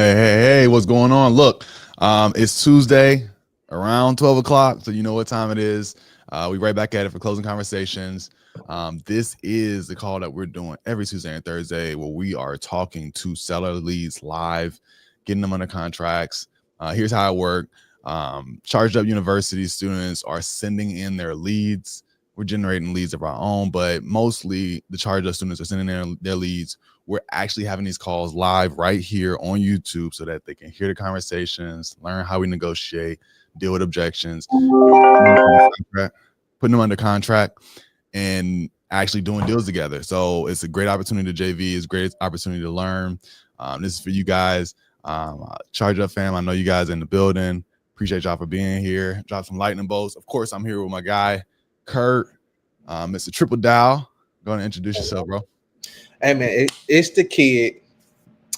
Hey, what's going on? Look, it's Tuesday around 12 o'clock, so you know what time it is. We right back at it for closing conversations. This is the call that we're doing every Tuesday and Thursday where we are talking to seller leads live, getting them under contracts. Here's how it works. Charged Up University students are sending in their leads. We're generating leads of our own, but mostly the Charged Up students are sending their leads. We're actually having these calls live right here on YouTube so that they can hear the conversations, learn how we negotiate, deal with objections, putting them under contract, and actually doing deals together. So it's a great opportunity to JV. It's a great opportunity to learn. This is for you guys. Charge Up fam, I know you guys are in the building. Appreciate y'all for being here. Drop some lightning bolts. Of course, I'm here with my guy, Kurt, Mr. Triple Dow. Go and introduce yourself, bro. Hey man, it's the kid,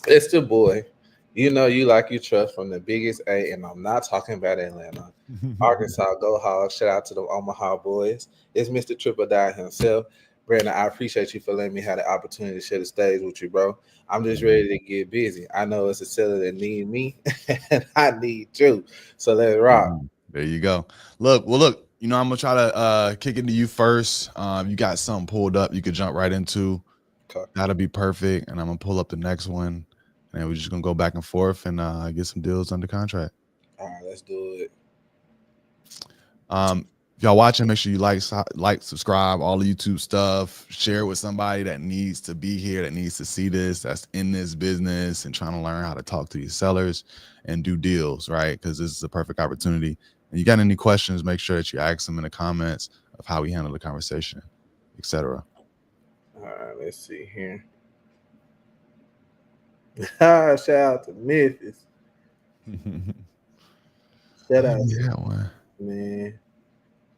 it's the boy. You know you like you trust from the biggest A, and I'm not talking about Atlanta, Arkansas. Go Hogs! Shout out to the Omaha boys. It's Mr. Triple Die himself, Brandon. I appreciate you for letting me have the opportunity to share the stage with you, bro. I'm just ready to get busy. I know it's a seller that need me, and I need you. So let's rock. There you go. Look, I'm gonna try to kick into you first. You got something pulled up you could jump right into. Okay. That'll be perfect. And I'm gonna pull up the next one. And we're just gonna go back and forth and get some deals under contract. All right, let's do it. If y'all watching, make sure you like, subscribe, all the YouTube stuff. Share it with somebody that needs to be here, that needs to see this, that's in this business and trying to learn how to talk to these sellers and do deals, right? Because this is a perfect opportunity. And you got any questions, make sure that you ask them in the comments of how we handle the conversation, etc. All right, let's see here. Shout out to Memphis. Shout out to one. man.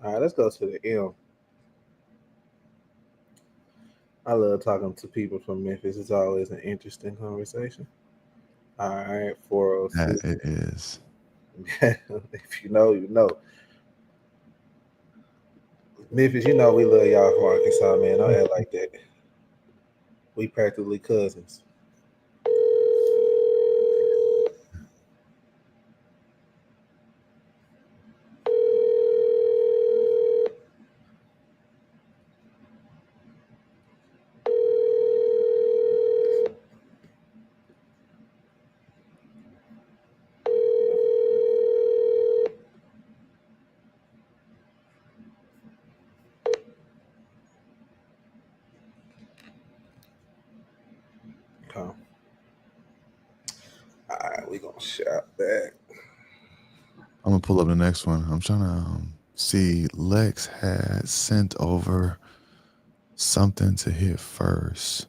All right, let's go to the M. I love talking to people from Memphis. It's always an interesting conversation. All right, 406. That it is. If you know, you know. Memphis, you know we love y'all from Arkansas, man. Don't act like that. We practically cousins. Okay. All right, we gonna shout back. I'm gonna pull up the next one. I'm trying to see. Lex had sent over something to hit first.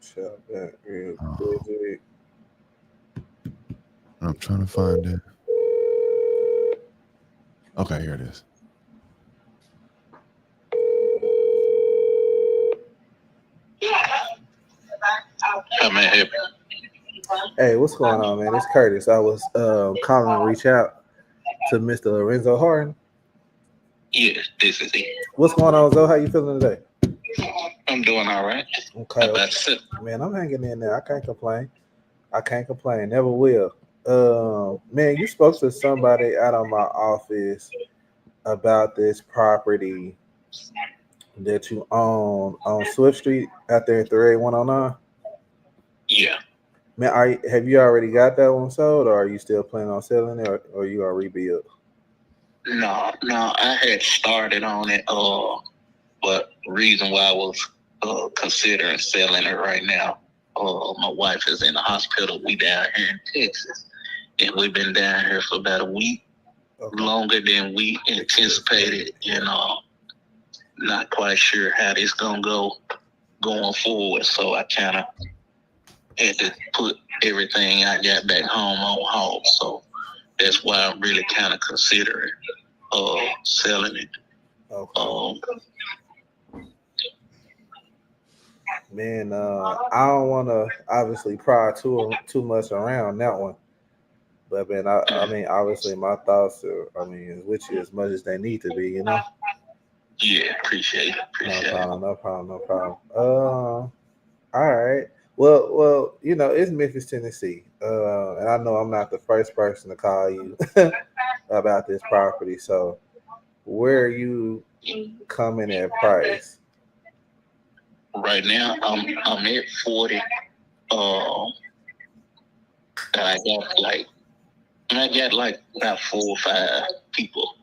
Shout back real Oh. quick. I'm trying to find it. Okay, here it is. How may I help you? Hey, what's going on, man? It's Curtis. I was calling to reach out to Mr. Lorenzo Harden. Yes, this is it. What's going on, Zoe? How you feeling today? I'm doing all right. Okay, That's it. man, I'm hanging in there. I can't complain. Never will. Man, you spoke to somebody out of my office about this property that you own on Swift Street out there in 38109. Yeah. Man, have you already got that one sold, or are you still planning on selling it, or you gonna rebuild? No, I had started on it. But the reason why I was considering selling it right now, my wife is in the hospital. We down here in Texas, and we've been down here for about a week, longer than we anticipated. Not quite sure how this gonna go going forward. So I kind of had to put everything I got back home on hold. So that's why I'm really kind of considering selling it. Okay. Man, I don't want to obviously pry too much around that one, but man, I mean, obviously my thoughts are, is with you as much as they need to be, you know. Yeah, appreciate it. No problem. All right. Well, it's Memphis, Tennessee, and I know I'm not the first person to call you about this property. So, where are you coming at price? Right now, I'm at 40. Uh, and I got like about 4 or 5 people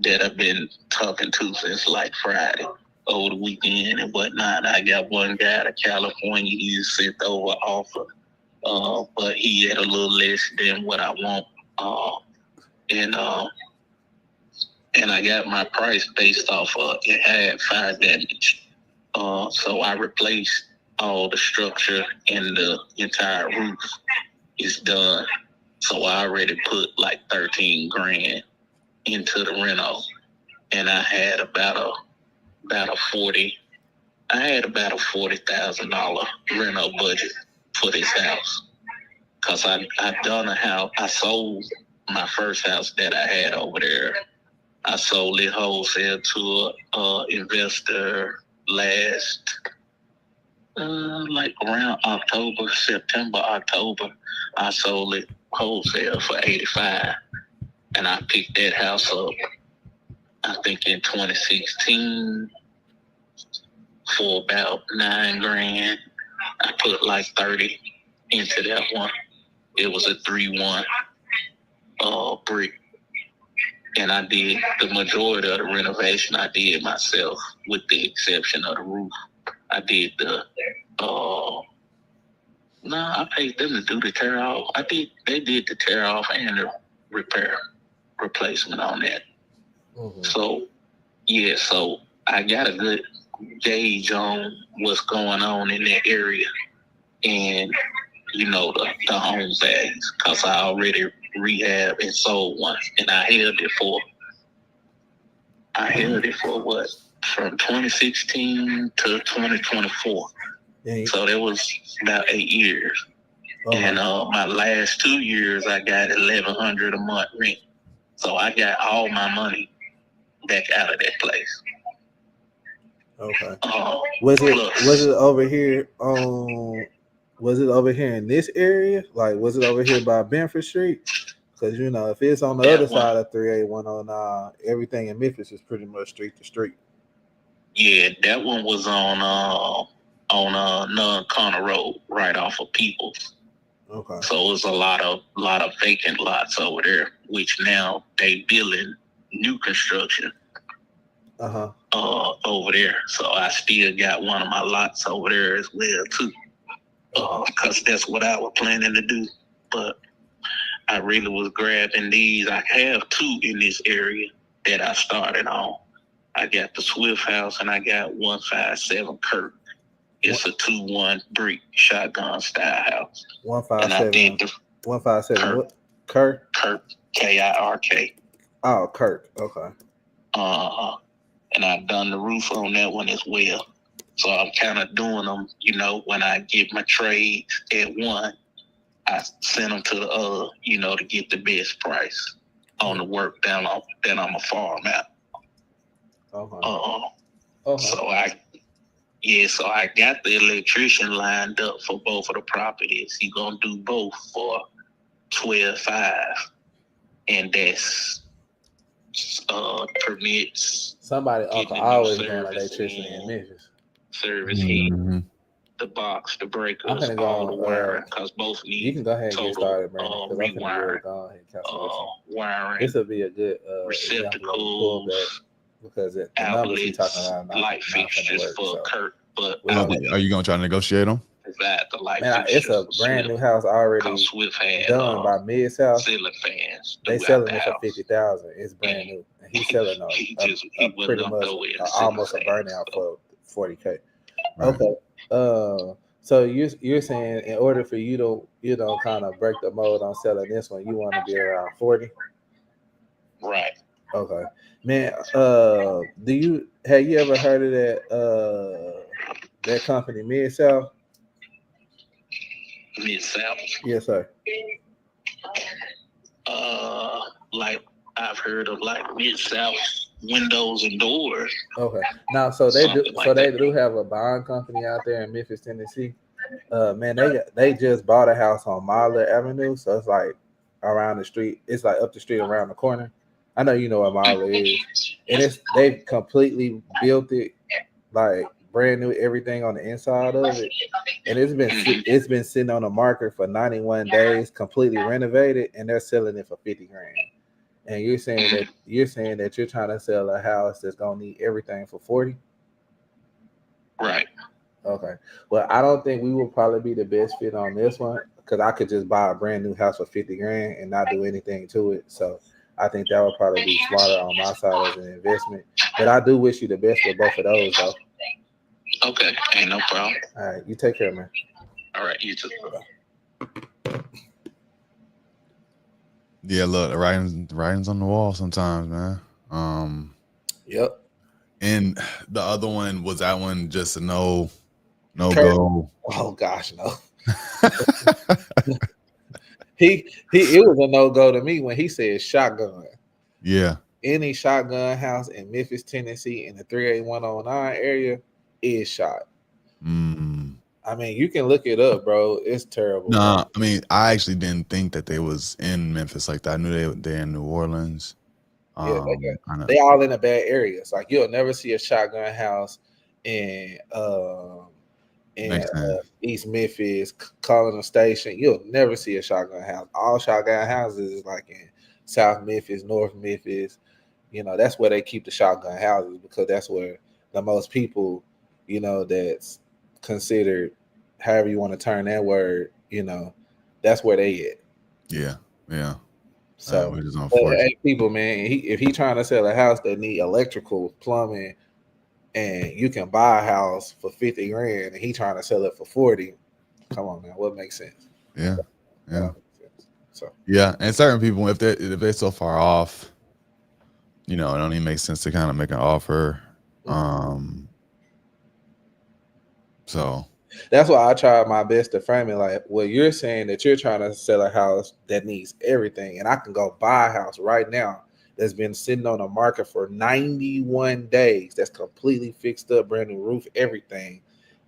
that I've been talking to since like Friday over the weekend and whatnot. I got one guy out of California. He sent over an offer, but he had a little less than what I want. And and I got my price based off of it had fire damage. So I replaced all the structure and the entire roof is done. So I already put like 13 grand into the reno, and I had about a 40. I had about a $40,000 reno budget for this house because I done a house. I sold my first house that I had over there. I sold it wholesale to a investor last like around September, October. I sold it wholesale for 85, and I picked that house up. I think in 2016 for about 9 grand. I put like 30 into that one. It was a 3-1 brick. And I did the majority of the renovation I did myself, with the exception of the roof. I did I paid them to do the tear off. They did the tear off and the replacement on that. Mm-hmm. So I got a good gauge on what's going on in that area and, the home values, because I already rehabbed and sold one, and I held it for what? From 2016 to 2024. Yeah. So that was about 8 years. Uh-huh. And my last 2 years, I got $1,100 a month rent. So I got all my money back out of that place. Okay. Was it over here? Was it over here in this area? Like, was it over here by Benford Street? Because if it's on the other side of 38109, everything in Memphis is pretty much street to street. Yeah, that one was on Non-Connor Road, right off of Peoples. Okay. So it was a lot of vacant lots over there, which now they building new construction. Over there. So I still got one of my lots over there as well too. Because that's what I was planning to do. But I really was grabbing these. I have 2 in this area that I started on. I got the Swift House and I got 157 Kirk. It's a 2-1 brick shotgun style house. 157. 157. What? Kirk? Kirk. Kirk. Oh, Kirk. Okay. And I've done the roof on that one as well. So I'm kind of doing them, when I get my trades at one, I send them to the other, to get the best price on the work that I'm a farm at. So I got the electrician lined up for both of the properties. He's gonna do both for $12,500, and that's permits. Somebody always doing electricity in Memphis. Service heat, the box, the breakers, all the wiring, because both need. You can go ahead and get started, man. Rewiring. Wiring. This will be a good receptacles, because the numbers you're talking about light fixtures for Kurt. But are you gonna try to negotiate them? The light it's a brand new house already done by Mid-South. Ceiling fans. They selling it for $50,000. It's brand new. And he's selling pretty much almost a burnout for $40K. Right. Okay. So you're saying in order for you to kind of break the mold on selling this one, you want to be around 40? Right. Okay. Man, have you ever heard of that company Mid-South? Mid-South? Yes, sir. Like I've heard of like Mid-South windows and doors. Okay. Now, so they do have a bond company out there in Memphis, Tennessee. Man, they just bought a house on Mahler Avenue, so it's like around the street. It's like up the street around the corner. I know you know what Mahler is, and they've completely built it like brand new, everything on the inside of it, and it's been sitting on the market for 91 days, completely renovated, and they're selling it for 50 grand. And you're saying that you're trying to sell a house that's gonna need everything for 40. Right. Okay. Well, I don't think we will probably be the best fit on this one because I could just buy a brand new house for 50 grand and not do anything to it. So I think that would probably be smarter on my side as an investment. But I do wish you the best with both of those, though. Okay. Ain't no problem. All right. You take care, man. All right. You too. Yeah, look, the writing's on the wall sometimes, man. Yep. And the other one was that one just a no Kurt. go. Oh gosh, no. It was a no go to me when he said shotgun. Yeah. Any shotgun house in Memphis, Tennessee, in the 38109 area is shot. Mm. I mean, you can look it up, bro. It's terrible. Nah, Bro. I mean, I actually didn't think that they was in Memphis like that. I knew they're in New Orleans. Yeah, I know. they all in the bad areas. Like you'll never see a shotgun house in Makes sense. East Memphis, Colony Station. You'll never see a shotgun house. All shotgun houses is like in South Memphis, North Memphis. You know, that's where they keep the shotgun houses because that's where the most people, you know, that's considered, however you want to turn that word, you know, that's where they at. Yeah. Yeah. So, Which is but, unfortunate. hey, people, man, if he trying to sell a house that need electrical, plumbing, and you can buy a house for 50 grand, and he trying to sell it for 40, come on, man, what makes sense? Yeah. That Yeah. don't make sense. So, Yeah. And certain people, if they're so far off, it don't even make sense to kind of make an offer. So that's why I try my best to frame it like, well, you're saying that you're trying to sell a house that needs everything, and I can go buy a house right now that's been sitting on the market for 91 days, that's completely fixed up, brand new roof, everything,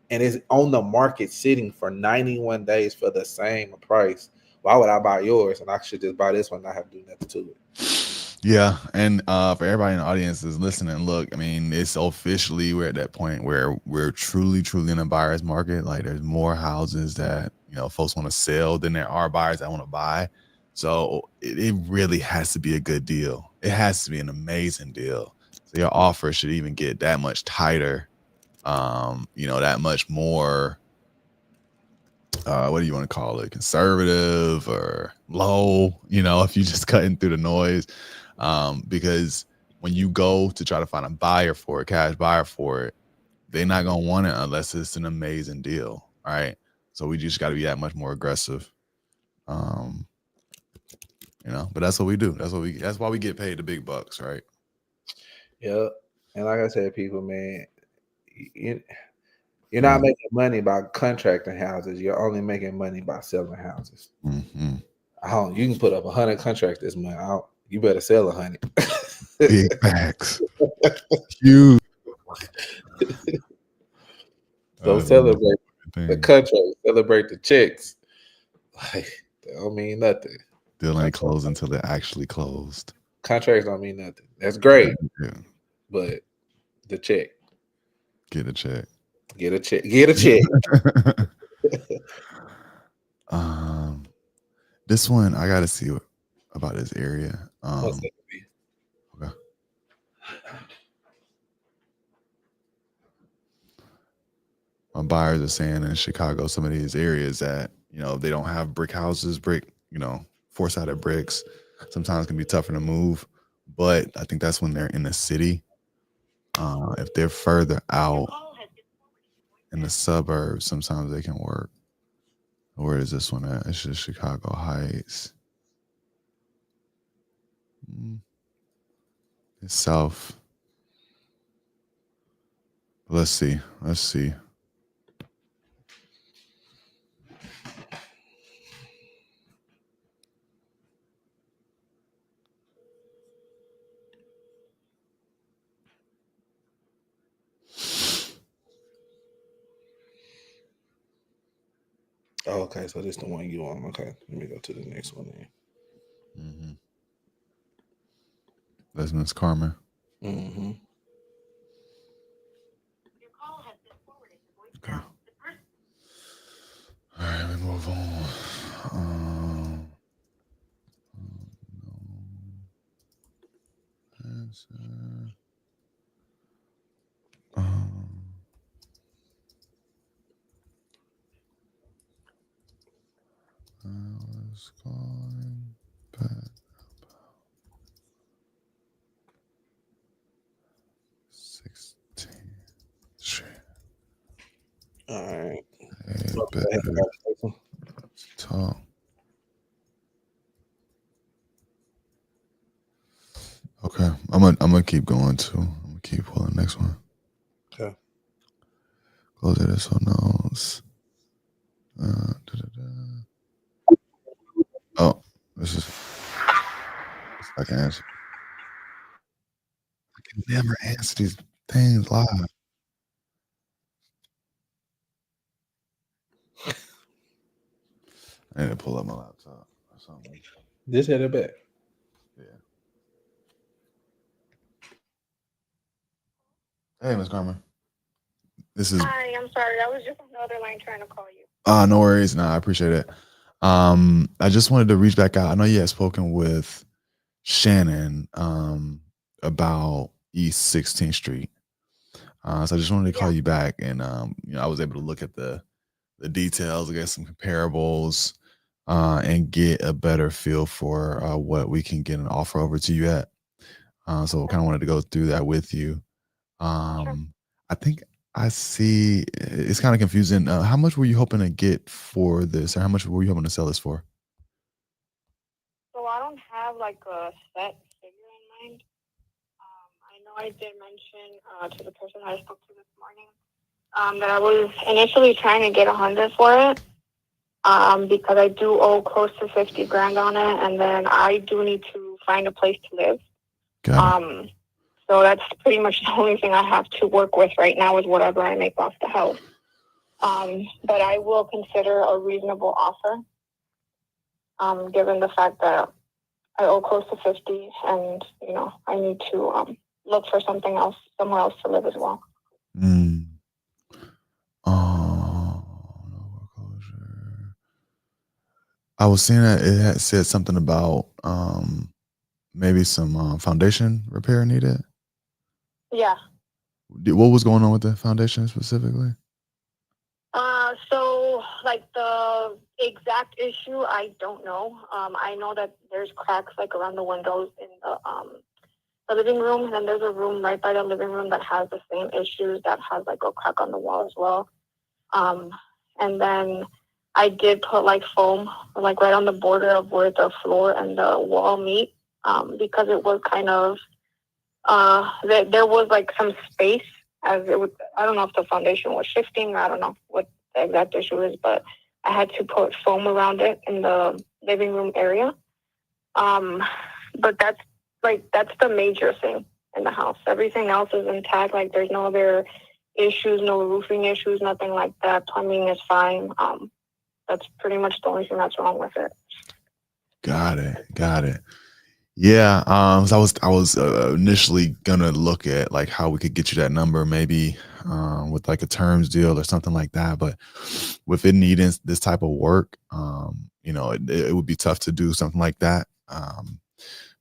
and is on the market sitting for 91 days for the same price. Why would I buy yours and I should just buy this one and not have to do nothing to it? yeah, and for everybody in the audience is listening, look, I mean, it's officially we're at that point where we're truly, truly in a buyer's market. Like there's more houses that folks want to sell than there are buyers that want to buy. So it really has to be a good deal. It has to be an amazing deal. So your offer should even get that much tighter, that much more. What do you want to call it? Conservative or low? If you just cutting through the noise. Because when you go to try to find a buyer for it, cash buyer for it, they're not gonna want it unless it's an amazing deal, right? So we just got to be that much more aggressive, But that's what we do. That's why we get paid the big bucks, right? Yeah, and like I said, people, man, you're not making money by contracting houses. You're only making money by selling houses. Mm-hmm. You can put up 100 contracts this month. You better sell 100. Big facts. Huge. So celebrate the contract, celebrate the checks. Like, that don't mean nothing. Deal ain't closed until it actually closed. Contracts don't mean nothing. That's great. Yeah. But the check. Get a check. Get a check. Get a check. This one I gotta see about this area. Okay. My buyers are saying in Chicago, some of these areas that they don't have brick houses, four-sided bricks. Sometimes can be tougher to move, but I think that's when they're in the city. If they're further out in the suburbs, sometimes they can work. Where is this one at? It's just Chicago Heights. It's south. Let's see. Oh, okay, so this is the one you want. Okay, let me go to the next one then. Mm-hmm. That's Miss Carmen. Mm-hmm. Okay. All right, let me move on. Answer. I was calling back 16. Shit. All right. Hey, So, go ahead, better talk. Okay, I'm gonna keep going too. I'm gonna keep pulling the next one. Okay. Close it so notes. Oh, this is. I can answer. I can never answer these things live. I need to pull up my laptop or something. Just hit it back. Yeah. Hey, Miss Carmen. This is. Hi, I'm sorry. I was just on the other line trying to call you. No worries. Nah, I appreciate it. I just wanted to reach back out. I know you had spoken with Shannon about East 16th Street. So I just wanted to call you back, and I was able to look at the details, get some comparables, and get a better feel for what we can get an offer over to you at. So I kind of wanted to go through that with you. I think I see it's kind of confusing. How much were you hoping to get for this, or how much were you hoping to sell this for? So I don't have like a set figure in mind. I know I did mention to the person I spoke to this morning that I was initially trying to get 100 for it because I do owe close to 50 grand on it, and then I do need to find a place to live. Got it. So that's pretty much the only thing I have to work with right now is whatever I make off the house. But I will consider a reasonable offer, given the fact that I owe close to 50 and, I need to look for something else, somewhere else to live as well. No foreclosure. I was seeing that it had said something about maybe some foundation repair needed. Yeah. What was going on with the foundation specifically? So like the exact issue, I don't know. I know that there's cracks like around the windows in the living room, and then there's a room right by the living room that has the same issues, that has like a crack on the wall as well. And then I did put like foam like right on the border of where the floor and the wall meet, because it was kind of there was like some space, as it was. I don't know if the foundation was shifting. I don't know what the exact issue is, but I had to put foam around it in the living room area. But that's the major thing in the house. Everything else is intact. Like there's no other issues, no roofing issues, nothing like that. Plumbing is fine. That's pretty much the only thing that's wrong with it. Got it. Yeah. So I was initially gonna look at like how we could get you that number, maybe with like a terms deal or something like that. But with it needing this type of work, it would be tough to do something like that,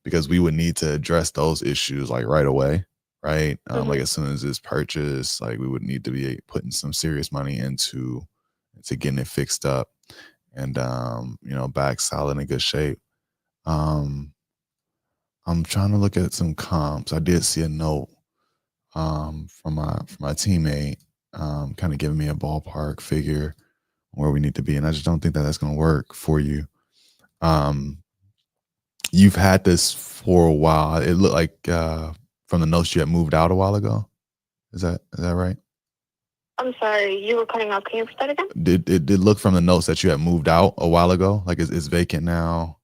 because we would need to address those issues like right away, right? Like as soon as it's purchased, like we would need to be putting some serious money into getting it fixed up and back solid in good shape. I'm trying to look at some comps. I did see a note from my teammate, kind of giving me a ballpark figure where we need to be, and I just don't think that that's going to work for you. You've had this for a while. It looked like from the notes you had moved out a while ago. Is that right? I'm sorry, you were cutting off. Can you repeat that again? Did it look from the notes that you had moved out a while ago? Like it's vacant now?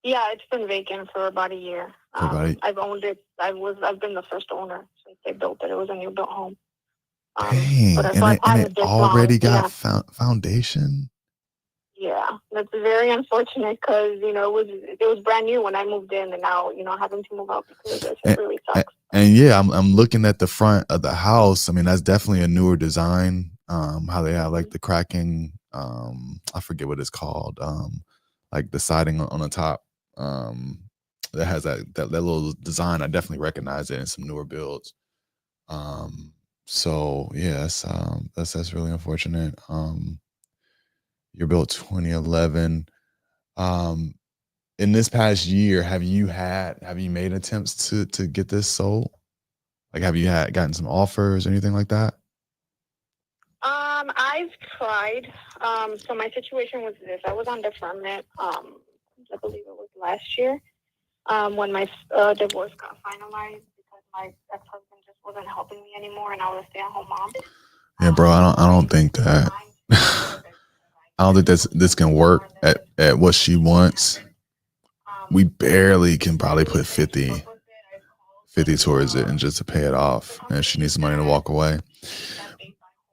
Yeah, it's been vacant for about a year. I've owned it. I've been the first owner since they built it. It was a new built home. Dang, and it already got foundation. Yeah, that's very unfortunate because, it was brand new when I moved in, and now, having to move out because of this, it really sucks. And yeah, I'm looking at the front of the house. I mean, that's definitely a newer design. How they have like the cracking, I forget what it's called. Like the siding on the top. That has that little design. I definitely recognize it in some newer builds. So yes, that's really unfortunate. You're built 2011. In this past year, have you made attempts to get this sold? Like, have you gotten some offers or anything like that? I've tried. So my situation was this: I was on deferment. I believe it was last year. When my divorce got finalized because my ex-husband just wasn't helping me anymore, and I was a stay-at-home mom. Yeah, bro. I don't think that. I don't think this can work at what she wants. We barely can probably put 50 towards it and just to pay it off, and she needs some money to walk away.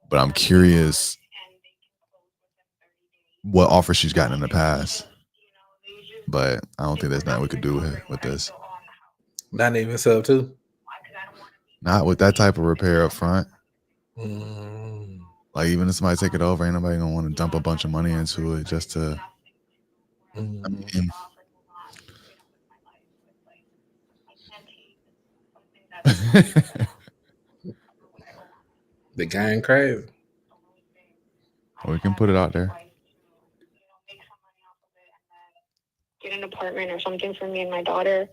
But I'm curious what offer she's gotten in the past. But I don't think there's nothing we could do with this. Not even sub too. Not with that type of repair up front. Mm. Like, even if somebody take it over, ain't nobody gonna want to dump a bunch of money into it just to. I mean, The gang crazy. we can put it out there. Get an apartment or something for me and my daughter.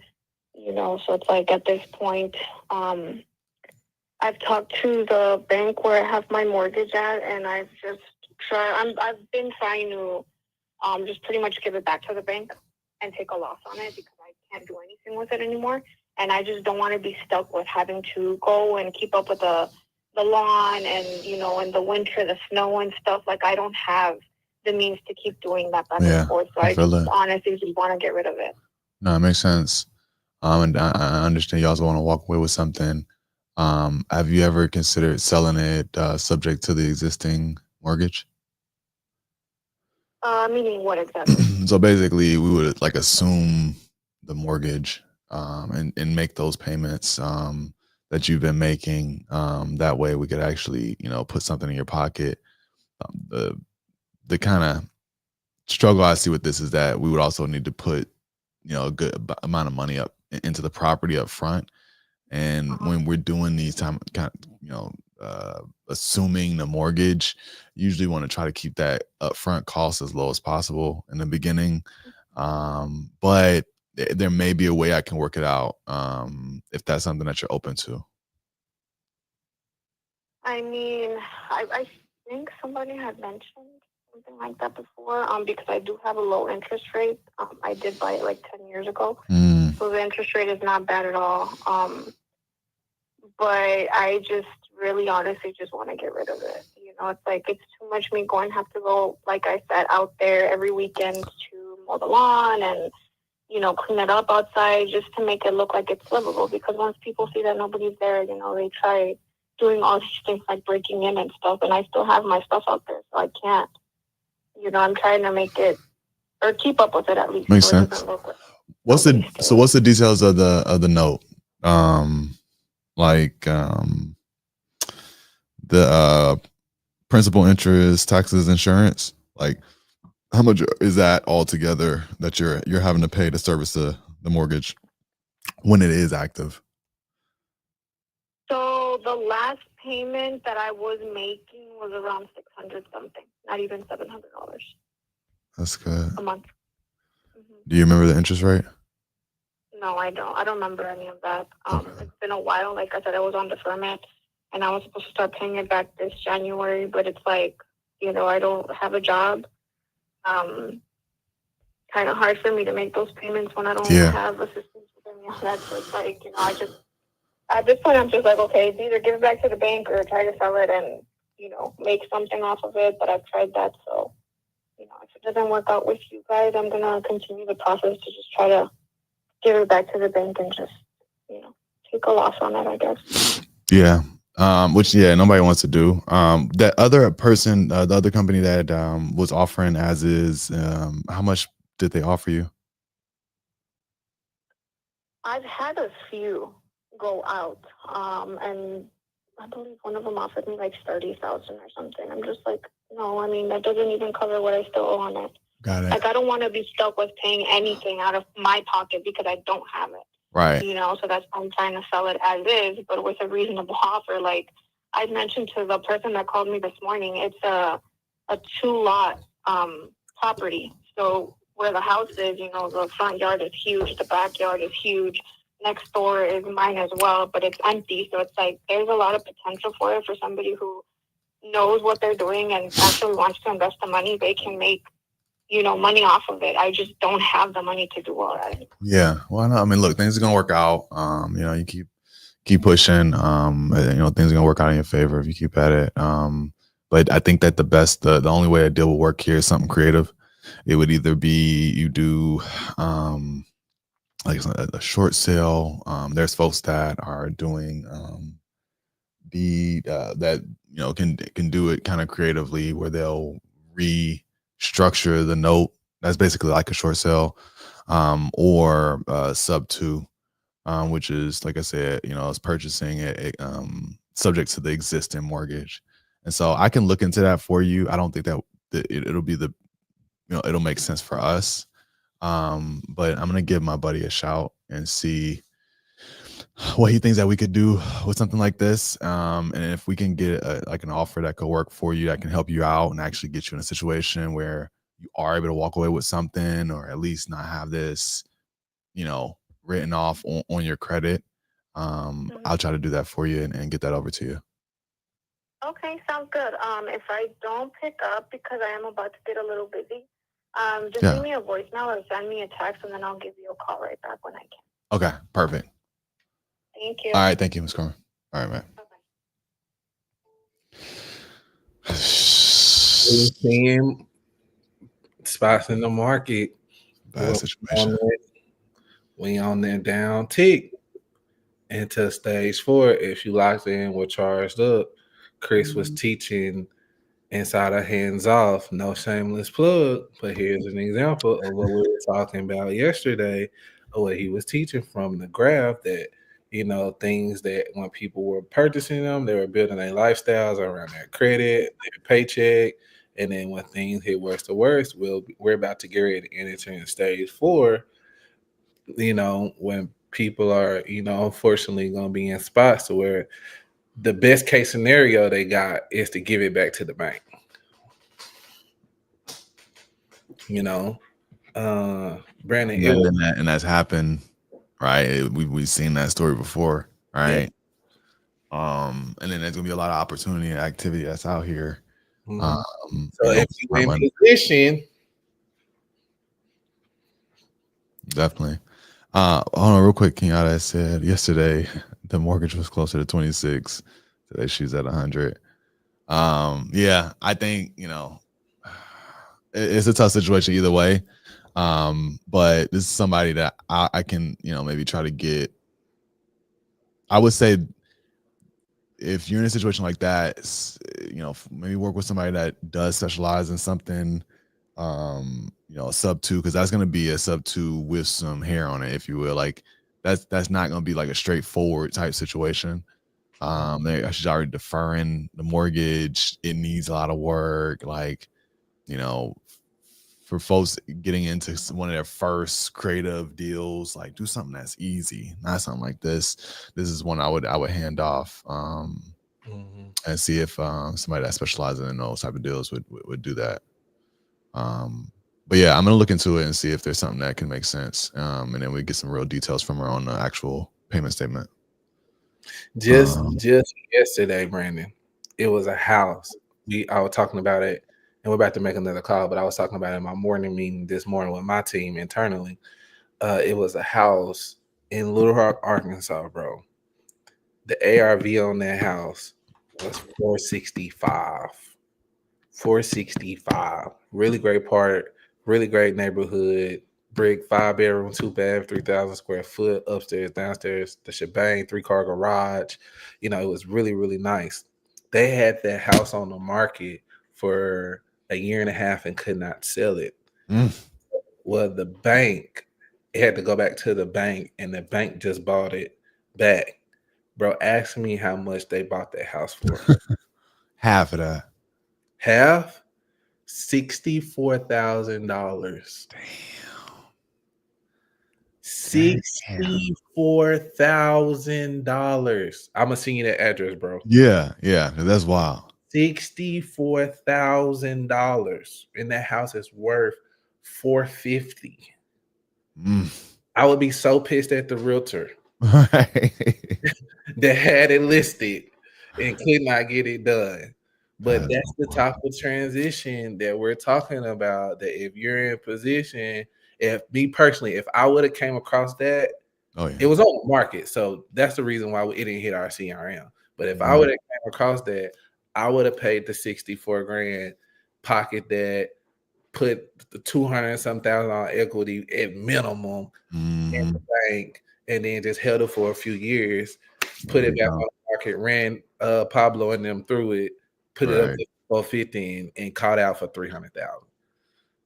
So it's like at this point, I've talked to the bank where I have my mortgage at, and I've been trying to just pretty much give it back to the bank and take a loss on it because I can't do anything with it anymore. And I just don't want to be stuck with having to go and keep up with the lawn and, in the winter, the snow and stuff. Like, I don't have the means to keep doing that back and forth. So I just honestly just want to get rid of it. No, it makes sense. And I understand you also want to walk away with something. Have you ever considered selling it subject to the existing mortgage? Meaning what exactly? So basically, we would like assume the mortgage and make those payments that you've been making. That way, we could actually, put something in your pocket. The kind of struggle I see with this is that we would also need to put, a good amount of money up into the property up front. And when we're doing these assuming the mortgage, usually want to try to keep that upfront cost as low as possible in the beginning. But there may be a way I can work it out if that's something that you're open to. I mean, I think somebody had mentioned something like that before, because I do have a low interest rate. I did buy it like 10 years ago. So the interest rate is not bad at all. But I just really honestly just want to get rid of it. It's like, it's too much me have to go, like I said, out there every weekend to mow the lawn and, clean it up outside just to make it look like it's livable. Because once people see that nobody's there, they try doing all these things like breaking in and stuff. And I still have my stuff out there, so I can't. I'm trying to make it or keep up with it at least. Makes sense. What's the details of the note? The principal, interest, taxes, insurance. Like, how much is that all together that you're having to pay to service the mortgage when it is active? So the last payment that I was making was around $600 something, not even $700. That's good. A month. Do you remember the interest rate? No, I don't. I don't remember any of that. It's been a while. Like I said, I was on deferment, and I was supposed to start paying it back this January. But it's like, I don't have a job. Kind of hard for me to make those payments when I don't have assistance with any of that. So it's like, I just at this point I'm just like, okay, it's either give it back to the bank or try to sell it and make something off of it. But I've tried that, so if it doesn't work out with you guys, I'm gonna continue the process to just try to give it back to the bank and just, take a loss on it, I guess. Yeah. Which nobody wants to do. That other person, the other company that was offering as is, how much did they offer you? I've had a few go out, and I believe one of them offered me like 30,000 or something. I'm just like, no, I mean that doesn't even cover what I still owe on it. Got it. Like I don't want to be stuck with paying anything out of my pocket because I don't have it. Right. You know, so that's why I'm trying to sell it as is, but with a reasonable offer. Like I mentioned to the person that called me this morning, it's a 2-lot property. So where the house is, you know, the front yard is huge, the backyard is huge. Next door is mine as well, but it's empty. So it's like there's a lot of potential for it for somebody who knows what they're doing and actually wants to invest the money. They can make, you know, money off of it. I just don't have the money to do all that. Yeah. Well, no, I mean, look, things are gonna work out. You know, you keep pushing. You know, things are gonna work out in your favor if you keep at it. But I think that the only way a deal will work here is something creative. It would either be you do like a short sale. There's folks that are doing that you know can do it kind of creatively where they'll restructure the note. That's basically like a short sale, or sub two, which is like I said, you know, it's purchasing it subject to the existing mortgage. And so I can look into that for you. I don't think that it'll be the, you know, it'll make sense for us. But I'm gonna give my buddy a shout and see what he thinks that we could do with something like this. And if we can get like an offer that could work for you, that can help you out and actually get you in a situation where you are able to walk away with something, or at least not have this, you know, written off on your credit. I'll try to do that for you and get that over to you. Okay, sounds good. If I don't pick up because I am about to get a little busy, just leave me a voicemail or send me a text, and then I'll give you a call right back when I can. Okay, perfect. Thank you. All right, thank you, Ms. Carmen. All right, man. We're seeing spots in the market. Bad situation. We on that down tick into stage 4. If you locked in, we're charged up. Chris was teaching inside of Hands Off, no shameless plug, but here's an example of what we were talking about yesterday, of what he was teaching from the graph, that, you know, things that when people were purchasing them, they were building their lifestyles around their credit, their paycheck, and then when things hit worse to worse, we're about to get ready to enter in stage 4, you know, when people are, you know, unfortunately going to be in spots where the best case scenario they got is to give it back to the bank. You know, Brandon, and that's happened, right? We've seen that story before, right? Yeah. And then there's gonna be a lot of opportunity and activity that's out here. Mm-hmm. So if you're in position, definitely. Hold on real quick. Kenyatta said yesterday the mortgage was closer to 26. Today she's at 100. Yeah, I think, you know, it's a tough situation either way. But this is somebody that I can, you know, maybe try to get. I would say if you're in a situation like that, you know, maybe work with somebody that does specialize in something, you know, a sub 2, because that's going to be a sub 2 with some hair on it, if you will. Like that's not going to be like a straightforward type situation. She's already deferring the mortgage. It needs a lot of work. Like, you know, for folks getting into one of their first creative deals, like do something that's easy, not something like this. This is one I would hand off, and see if somebody that specializes in those type of deals would do that. But yeah, I'm gonna look into it and see if there's something that can make sense, and then we get some real details from her on the actual payment statement. Just yesterday, Brandon, it was a house. I was talking about it, and we're about to make another call, but I was talking about it in my morning meeting this morning with my team internally. It was a house in Little Rock, Arkansas, bro. The ARV on that house was 465. 465. Really great part, really great neighborhood, brick, 5-bedroom, 2-bath, 3,000 square foot, upstairs, downstairs, the shebang, 3-car garage. You know, it was really, really nice. They had that house on the market for a year and a half and could not sell it. Well, the bank, it had to go back to the bank, and the bank just bought it back. Bro, ask me how much they bought that house for. Half of that. Half? $64,000. Damn. $64,000. I'm gonna send you that address, bro. Yeah, that's wild. $64,000, and that house is worth $450. Mm. I would be so pissed at the realtor Right. that had it listed and could not get it done. But that's the wild. type of transition that we're talking about. That if you're in position, if me personally, if I would have came across that, it was on the market, so that's the reason why it didn't hit our CRM. But if I would have came across that, I would have paid the 64 grand, pocket that, put the 200 and some thousand on equity at minimum in the bank, and then just held it for a few years, put it back on the market, ran Pablo and them through it, put it up to 450 and caught out for 300,000.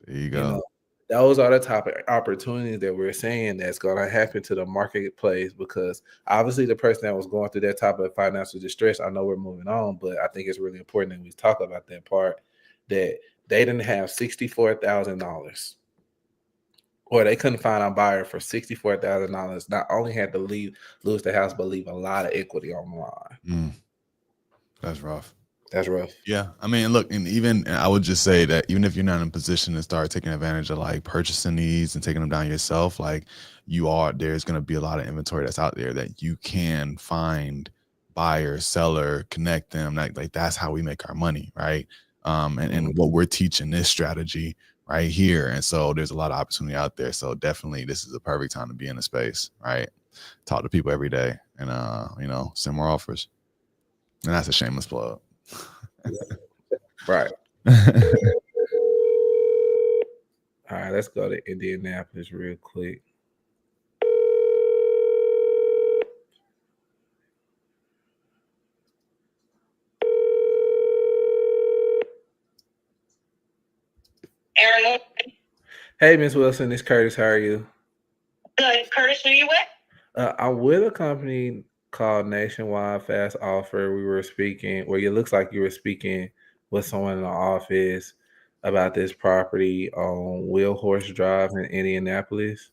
There you go. You know, those are the type of opportunities that we're saying that's going to happen to the marketplace, because obviously the person that was going through that type of financial distress, I know we're moving on, but I think it's really important that we talk about that part, that they didn't have $64,000, or they couldn't find a buyer for $64,000. Not only had to lose the house, but leave a lot of equity on the line. That's rough. That's rough. Yeah. I mean, look, and I would just say that even if you're not in a position to start taking advantage of like purchasing these and taking them down yourself, like there's going to be a lot of inventory that's out there that you can find buyer, seller, connect them. Like that's how we make our money. Right. And what we're teaching this strategy right here. And so there's a lot of opportunity out there. So definitely this is a perfect time to be in the space. Right. Talk to people every day and, send more offers. And that's a shameless plug. Right. All right, let's go to Indianapolis real quick. Aaron. Hey, Miss Wilson, it's Curtis. How are you? Good. Curtis, who are you with? I'm with a company called Nationwide Fast Offer. We were speaking, it looks like you were speaking with someone in the office about this property on Wheel Horse Drive in Indianapolis.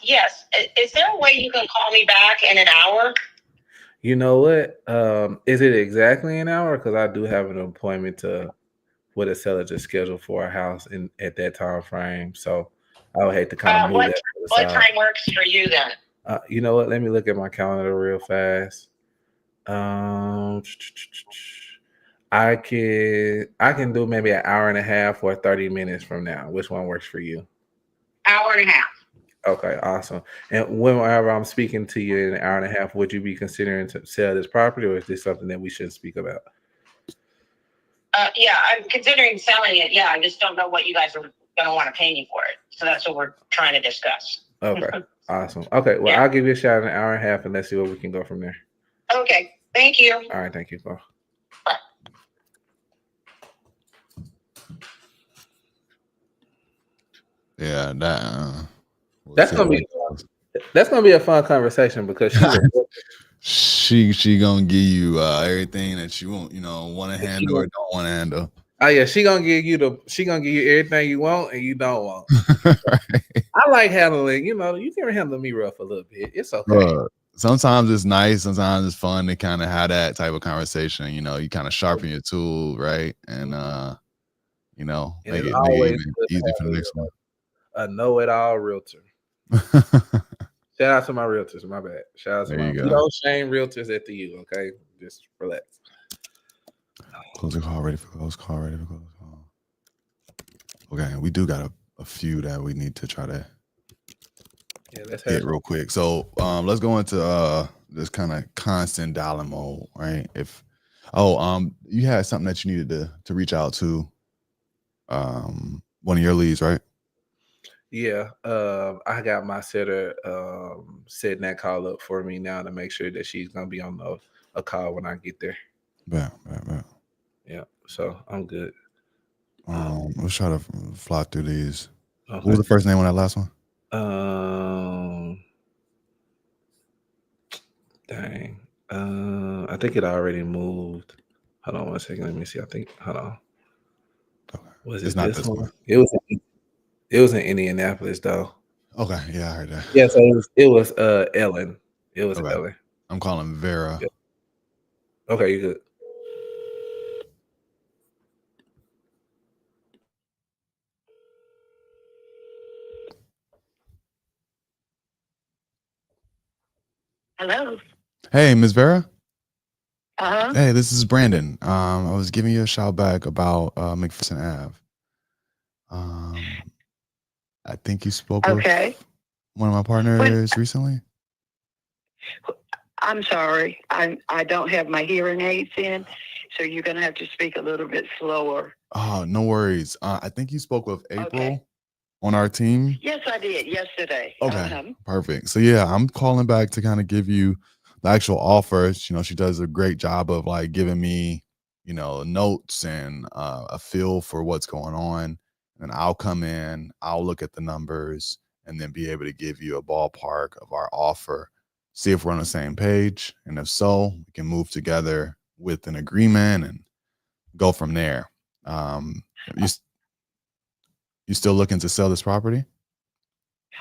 Yes. Is there a way you can call me back in an hour? You know what? Is it exactly an hour? Because I do have an appointment with a seller to schedule for a house at that time frame. So I would hate to kind of move that. What time works for you then? You know what? Let me look at my calendar real fast. I can do maybe an hour and a half or 30 minutes from now. Which one works for you? Hour and a half. Okay, awesome. And whenever I'm speaking to you in an hour and a half, would you be considering to sell this property, or is this something that we should speak about? Yeah, I'm considering selling it. Yeah, I just don't know what you guys are going to want to pay me for it. So that's what we're trying to discuss. Okay, awesome. Okay, well, yeah. I'll give you a shot in an hour and a half, and let's see where we can go from there. Okay, thank you. All right, thank you, Paul. Bye. Yeah, that's gonna be a fun conversation, because she gonna give you everything that you want to handle or don't want to handle. Oh yeah, she gonna give you everything you want and you don't want. Right. I like handling. You can handle me rough a little bit. It's okay. Sometimes it's nice. Sometimes it's fun to kind of have that type of conversation. You kind of sharpen your tool, right? And make it easy for the next one. A know-it-all realtor. Shout out to my realtors. My bad. Shout out to my. We don't shame realtors at the U. Okay, just relax. Close the call. Ready for close call. Ready for close call. Okay, we do got a few that we need to try to hit real quick. So let's go into this kind of constant dialing mode, right? You had something that you needed to reach out to one of your leads, right? Yeah, I got my setter setting that call up for me now to make sure that she's gonna be on a call when I get there. Yeah. Yeah, so I'm good. Let's try to fly through these. What was Okay. the first name on that last one? Um, dang. I think it already moved. Hold on 1 second. Let me see. I think. Hold on. Okay. Was It's it not this this one? one. It was in Indianapolis though. Okay, yeah, I heard that. Yeah, so it was Ellen. It was Okay, Ellen. I'm calling Vera. Yeah. Okay, you good. Hello. Hey, Miss Vera. Uh-huh. Hey, this is Brandon. I was giving you a shout back about McPherson Ave. I think you spoke Okay. with one of my When partners recently. I'm sorry, I don't have my hearing aids in, so you're gonna have to speak a little bit slower. Oh, no worries. I think you spoke with Okay. April on our team. Yes, I did yesterday. Okay, perfect. So yeah, I'm calling back to kind of give you the actual offer. You know, she does a great job of like giving me, you know, notes and a feel for what's going on. And I'll come in, I'll look at the numbers, and then be able to give you a ballpark of our offer. See if we're on the same page, and if so, we can move together with an agreement and go from there. Um, you you still looking to sell this property?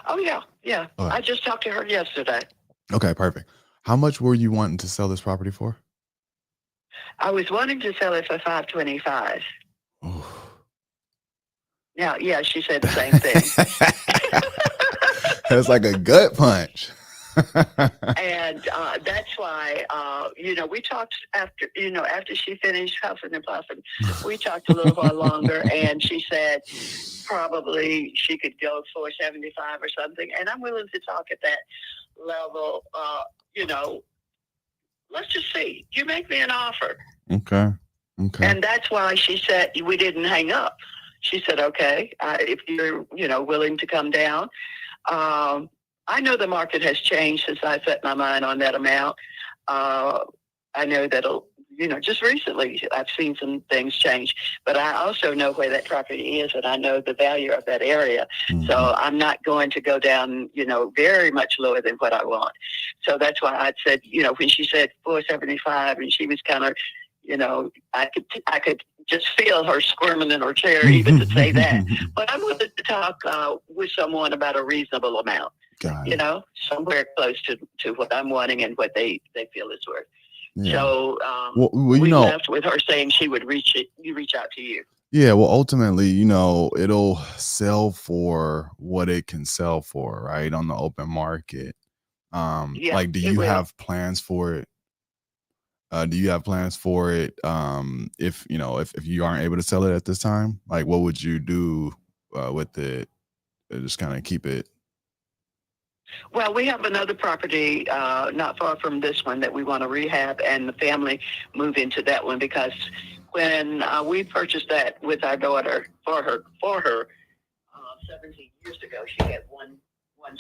Oh yeah, yeah. Okay. I just talked to her yesterday. Okay, perfect. How much were you wanting to sell this property for? I was wanting to sell it for $525. Now, yeah, she said the same thing. That's like a gut punch. And that's why, we talked after she finished huffing and puffing, we talked a little while longer, and she said probably she could go for 75 or something. And I'm willing to talk at that level. Let's just see. You make me an offer. Okay. And that's why she said we didn't hang up. She said, okay, if you're, willing to come down. I know the market has changed since I set my mind on that amount. I know that, just recently I've seen some things change, but I also know where that property is and I know the value of that area. Mm-hmm. So I'm not going to go down, very much lower than what I want. So that's why I said, when she said 475 and she was kind of, I could just feel her squirming in her chair even to say that. But I wanted to talk with someone about a reasonable amount. Somewhere close to what I'm wanting and what they feel is worth. Yeah. So we left with her saying she would reach out to you. Yeah, well, ultimately, it'll sell for what it can sell for, right, on the open market. Like, do you have plans for it? Do you have plans for it? If you aren't able to sell it at this time, like, what would you do with it? Just kind of keep it. Well, we have another property not far from this one that we want to rehab, and the family move into that one because when we purchased that with our daughter for her 17 years ago, she had one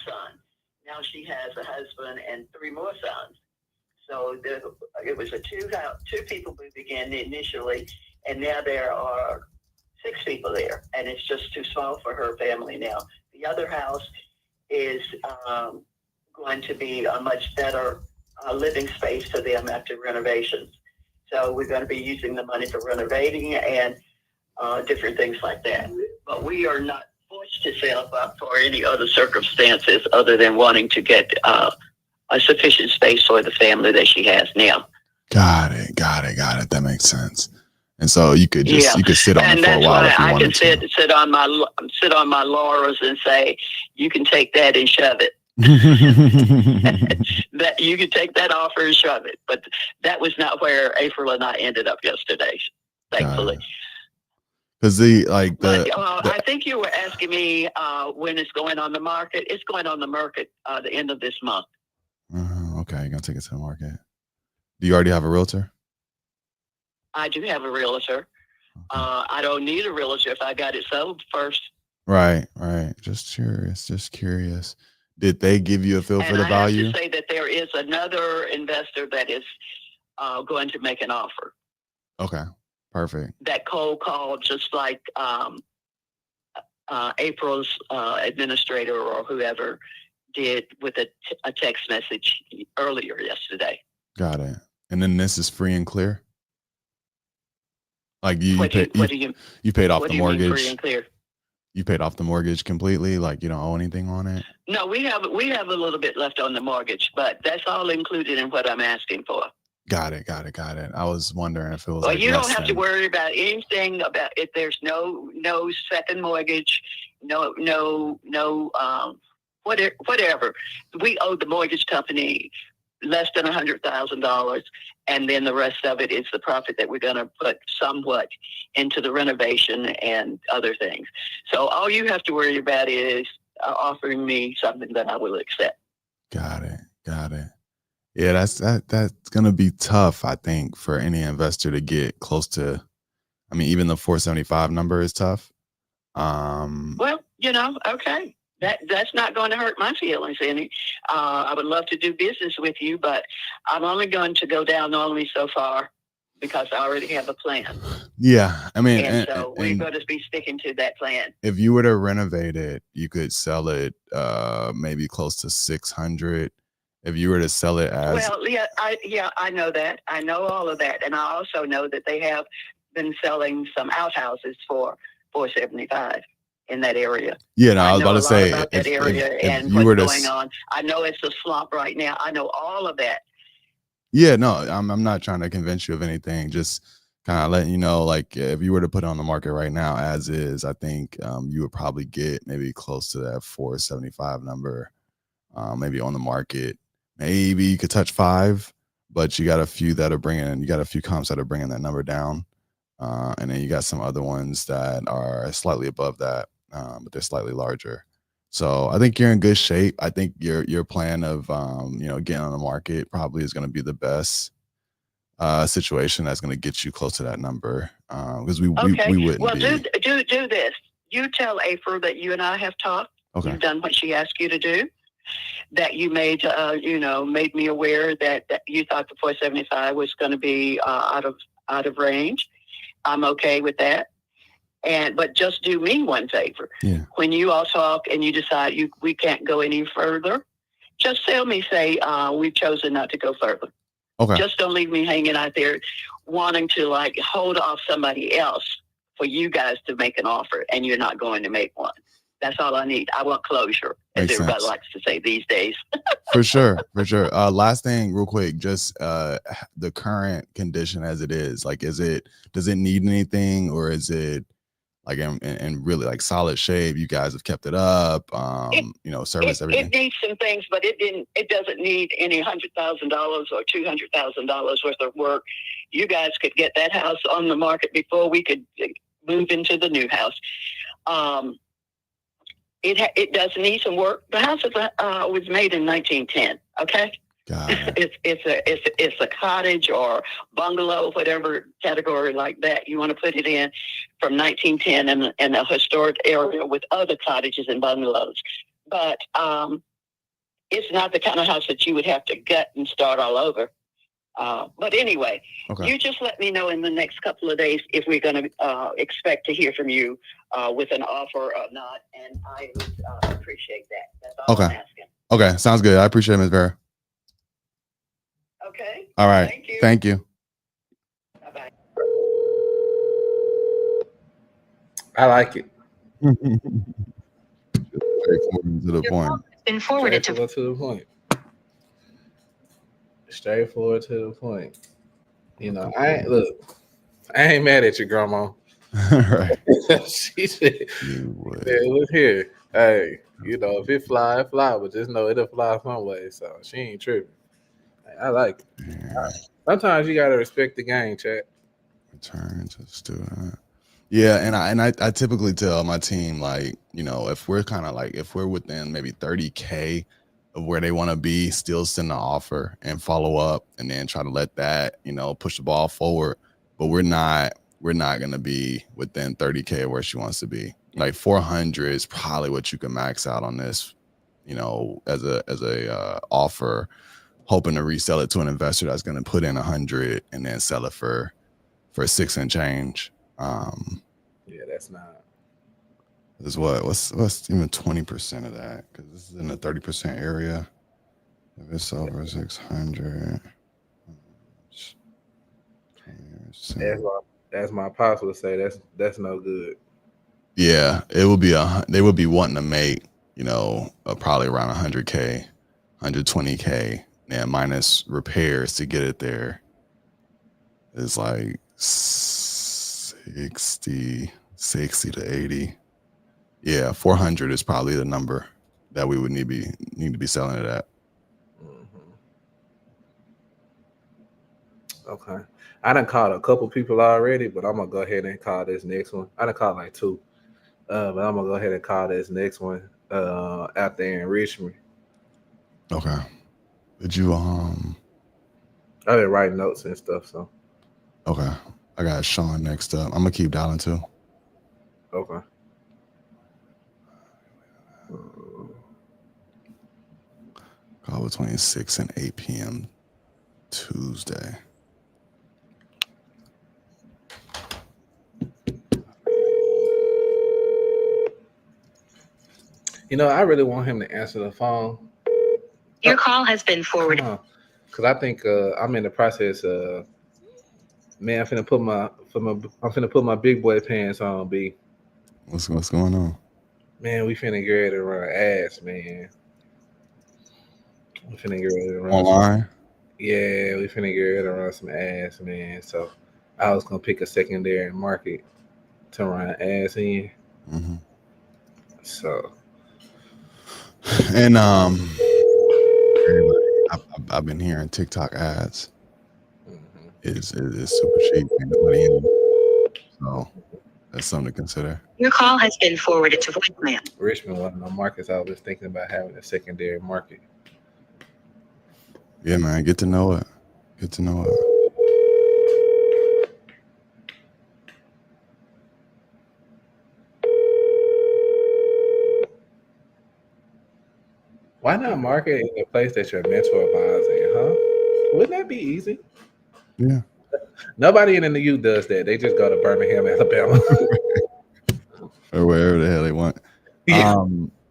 son. Now she has a husband and 3 more sons. So it was a two people we began initially, and now there are 6 people there, and it's just too small for her family now. The other house is going to be a much better living space for them after renovations. So we're going to be using the money for renovating and different things like that. But we are not forced to sell for any other circumstances other than wanting to get a sufficient space for the family that she has now. Got it. That makes sense. And so you could you could sit on it for a while if you wanted to. And that's why I could sit on my laurels and say, you can take that and shove it. That you could take that offer and shove it. But that was not where April and I ended up yesterday, thankfully. Because I think you were asking me when it's going on the market. It's going on the market the end of this month. Okay, you're gonna take it to the market. Do you already have a realtor? I do have a realtor. I don't need a realtor if I got it sold first. Right. Just curious. Did they give you a feel for And the I have value? to say that there is another investor that is going to make an offer. Okay, perfect. That cold call, just like April's administrator or whoever did with a text message earlier yesterday. Got it. And then this is free and clear? Like you What do you paid off what the do you mean free mortgage? and clear? You paid off the mortgage completely? Like you don't owe anything on it? No, we have a little bit left on the mortgage, but that's all included in what I'm asking for. Got it. I was wondering if it was Well, like you don't less have to than. worry about anything about if there's no second mortgage, no whatever. We owe the mortgage company less than $100,000, and then the rest of it is the profit that we're going to put somewhat into the renovation and other things. So all you have to worry about is offering me something that I will accept. Got it. Yeah, that's gonna be tough, I think, for any investor to get close to. I mean, even the 475 number is tough. Well, okay. That's not going to hurt my feelings any. I would love to do business with you, but I'm only going to go down only so far because I already have a plan. Yeah, I mean, and so we're going to be sticking to that plan. If you were to renovate it, you could sell it maybe close to 600. If you were to sell it as I know that. I know all of that, and I also know that they have been selling some outhouses for 475 in that area. Yeah, no, I was about to say about that area and you what's going on. I know it's a slump right now. I know all of that. Yeah, no, I'm not trying to convince you of anything. Just kind of letting you know, like if you were to put it on the market right now as is, I think you would probably get maybe close to that 475 number, maybe on the market. Maybe you could touch 5, but you got a few comps that are bringing that number down. And then you got some other ones that are slightly above that, but they're slightly larger. So I think you're in good shape. I think your plan of getting on the market probably is going to be the best situation that's going to get you close to that number. Because we wouldn't. Well, do this. You tell April that you and I have talked. Okay. You've done what she asked you to do. That you made me aware that you thought the 475 was going to be out of range. I'm okay with that. But just do me one favor. Yeah. When you all talk and you decide we can't go any further, just tell me, say, we've chosen not to go further. Okay. Just don't leave me hanging out there wanting to hold off somebody else for you guys to make an offer and you're not going to make one. That's all I need. I want closure, as everybody likes to say these days. For sure. Last thing, real quick, just the current condition as it is. Like, does it need anything, or is it like in really like solid shape? You guys have kept it up. Service everything. It needs some things, but it doesn't need any $100,000 or $200,000 worth of work. You guys could get that house on the market before we could move into the new house. It does need some work. The house was made in 1910. Okay, it's a cottage or bungalow, whatever category like that you want to put it in, from 1910 in a historic area with other cottages and bungalows. But it's not the kind of house that you would have to gut and start all over. But anyway, You just let me know in the next couple of days if we're going to expect to hear from you with an offer or not, and I would appreciate that. That's all I'm asking. Okay, sounds good. I appreciate it, Ms. Vera. Okay. All right. Thank you. Bye-bye. I like it. Straightforward to the point. Been forwarded Straightforward to the point. Straightforward to the point. I ain't mad at your grandma. Right. She said, look here. Hey, if it fly, but just know it'll fly some way. So she ain't tripping. I like it. Yeah. Sometimes you gotta respect the game, chat. Return to student. Yeah, and I typically tell my team, if we're within maybe 30K of where they want to be, still send an offer and follow up, and then try to let that push the ball forward. But we're not going to be within 30K of where she wants to be. like 400 is probably what you can max out on this, you know, as a offer, hoping to resell it to an investor that's going to put in 100 and then sell it for 6 and change. Yeah, that's not. Is what's even 20% of that, because this is in the 30% area. If it's over 600, As my pops would say, that's no good. yeah, it would be they would be wanting to make, you know, probably around 100K, 120K, and minus repairs to get it there is like 60 to 80. Yeah, 400 is probably the number that we would need to be selling it at. Mm-hmm. Okay. I done called a couple people already, but I'm gonna go ahead and call this next one. I done called like 2. But I'm gonna go ahead and call this next one out there in Richmond. Okay. Did you I've been writing notes and stuff, so okay. I got Sean next up. I'm gonna keep dialing too. okay. Call between 6 and 8 p.m. Tuesday. You know, I really want him to answer the phone. Your call has been forwarded. Because I think I'm in the process of, man, I'm finna put my big boy pants on, B. What's going on? Man, we finna get ready to run ass, man. We finna get ready to run Online? Yeah, we finna get ready to run some ass, man. So I was gonna pick a secondary market to run ass in. Mm-hmm. So, and I've been hearing TikTok ads. mm-hmm. Is super cheap. Nobody in it. So that's something to consider. Your call has been forwarded to voicemail. Richmond, one of the markets I was thinking about having a secondary market. Yeah, man, get to know it. Why not market in a place that your mentor buys in, huh? Wouldn't that be easy? Yeah. Nobody in the U does that. They just go to Birmingham, Alabama. Or wherever the hell they want. Yeah.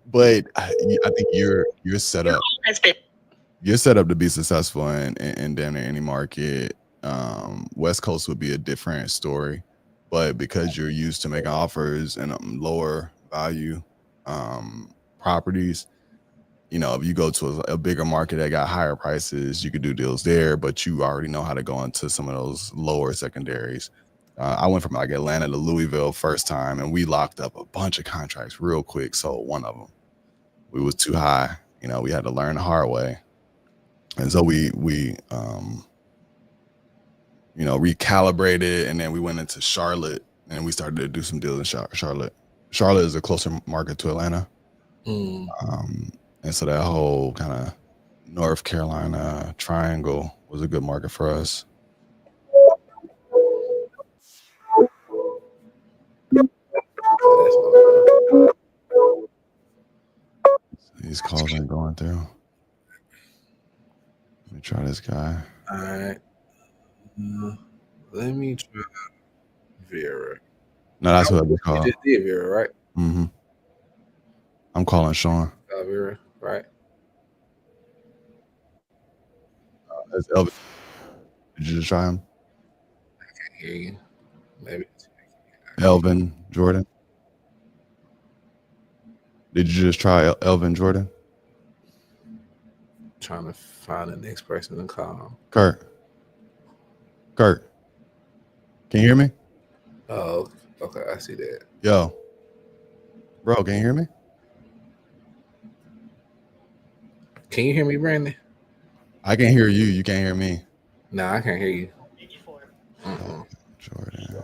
But I think you're set up. You're set up to be successful in damn near any market. West Coast would be a different story, but because you're used to making offers and lower value properties, you know, if you go to a bigger market that got higher prices, you could do deals there, but you already know how to go into some of those lower secondaries. I went from like Atlanta to Louisville first time, and we locked up a bunch of contracts real quick. So one of them, we was too high. You know, we had to learn the hard way. And so we you know, recalibrated, and then we went into Charlotte, and we started to do some deals in Charlotte. Charlotte is a closer market to Atlanta. And so that whole kind of North Carolina triangle was a good market for us. These calls ain't going through. Let me try this guy. All right. Let me try Vera. No, that's what I just called. You just did Vera, right? Mm-hmm. I'm calling Sean. Vera, right? That's Elvin. Did you just try him? I can't hear you. Maybe. Elvin Jordan. Did you just try Elvin Jordan? Trying to find the next person to call. Kurt, can you hear me? Oh, okay. I see that. Yo, bro, can you hear me? Can you hear me, Brandon? I can hear you. You can't hear me. No, I can't hear you. Jordan.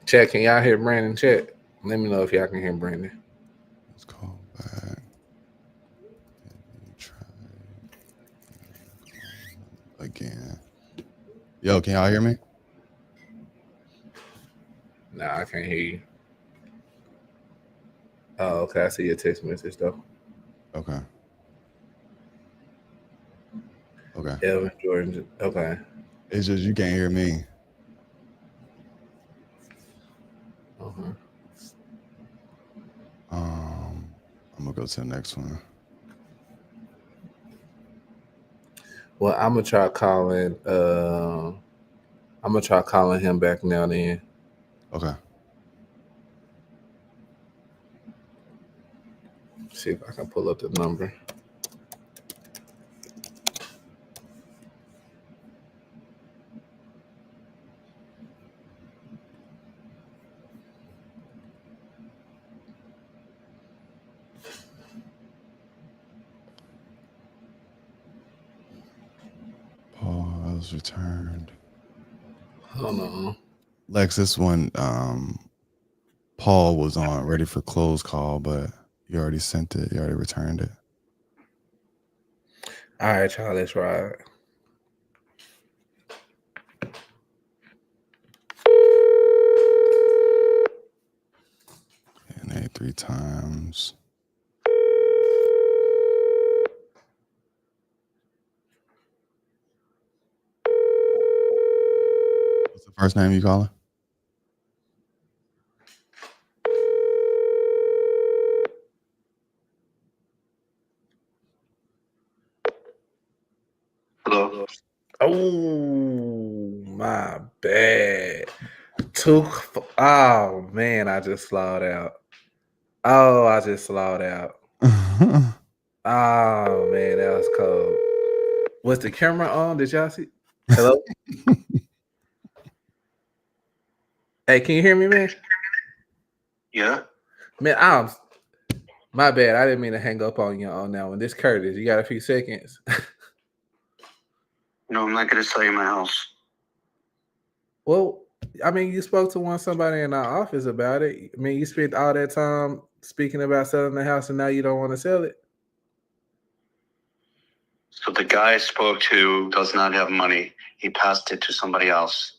Chat, can y'all hear Brandon? Chat. Let me know if y'all can hear Brandon. Let's call back. Try again. Yo, can y'all hear me? No, I can't hear you. Oh, okay. I see your text message though. Okay. Okay. Elvin Jordan. Okay. It's just you can't hear me. Uh-huh. I'm gonna go to the next one. Well, I'm gonna try calling. I'm gonna try calling him back now. Then. Okay. See if I can pull up the number. Pause returned. Hold on. Lex, this one, Paul was on ready for close call, but you already sent it. You already returned it. All right, y'all. Let's ride. And 3 times. What's the first name you calling? Hello. Oh, my bad. Oh man, I just slowed out. Oh, I just slowed out. Oh man, that was cold. Was the camera on? Did y'all see? Hello? Hey, can you hear me, man? Yeah. Man, my bad. I didn't mean to hang up on you on that one. This Curtis, you got a few seconds. No, I'm not going to sell you my house. Well, I mean, you spoke to somebody in our office about it. I mean, you spent all that time speaking about selling the house, and now you don't want to sell it. So the guy I spoke to does not have money. He passed it to somebody else.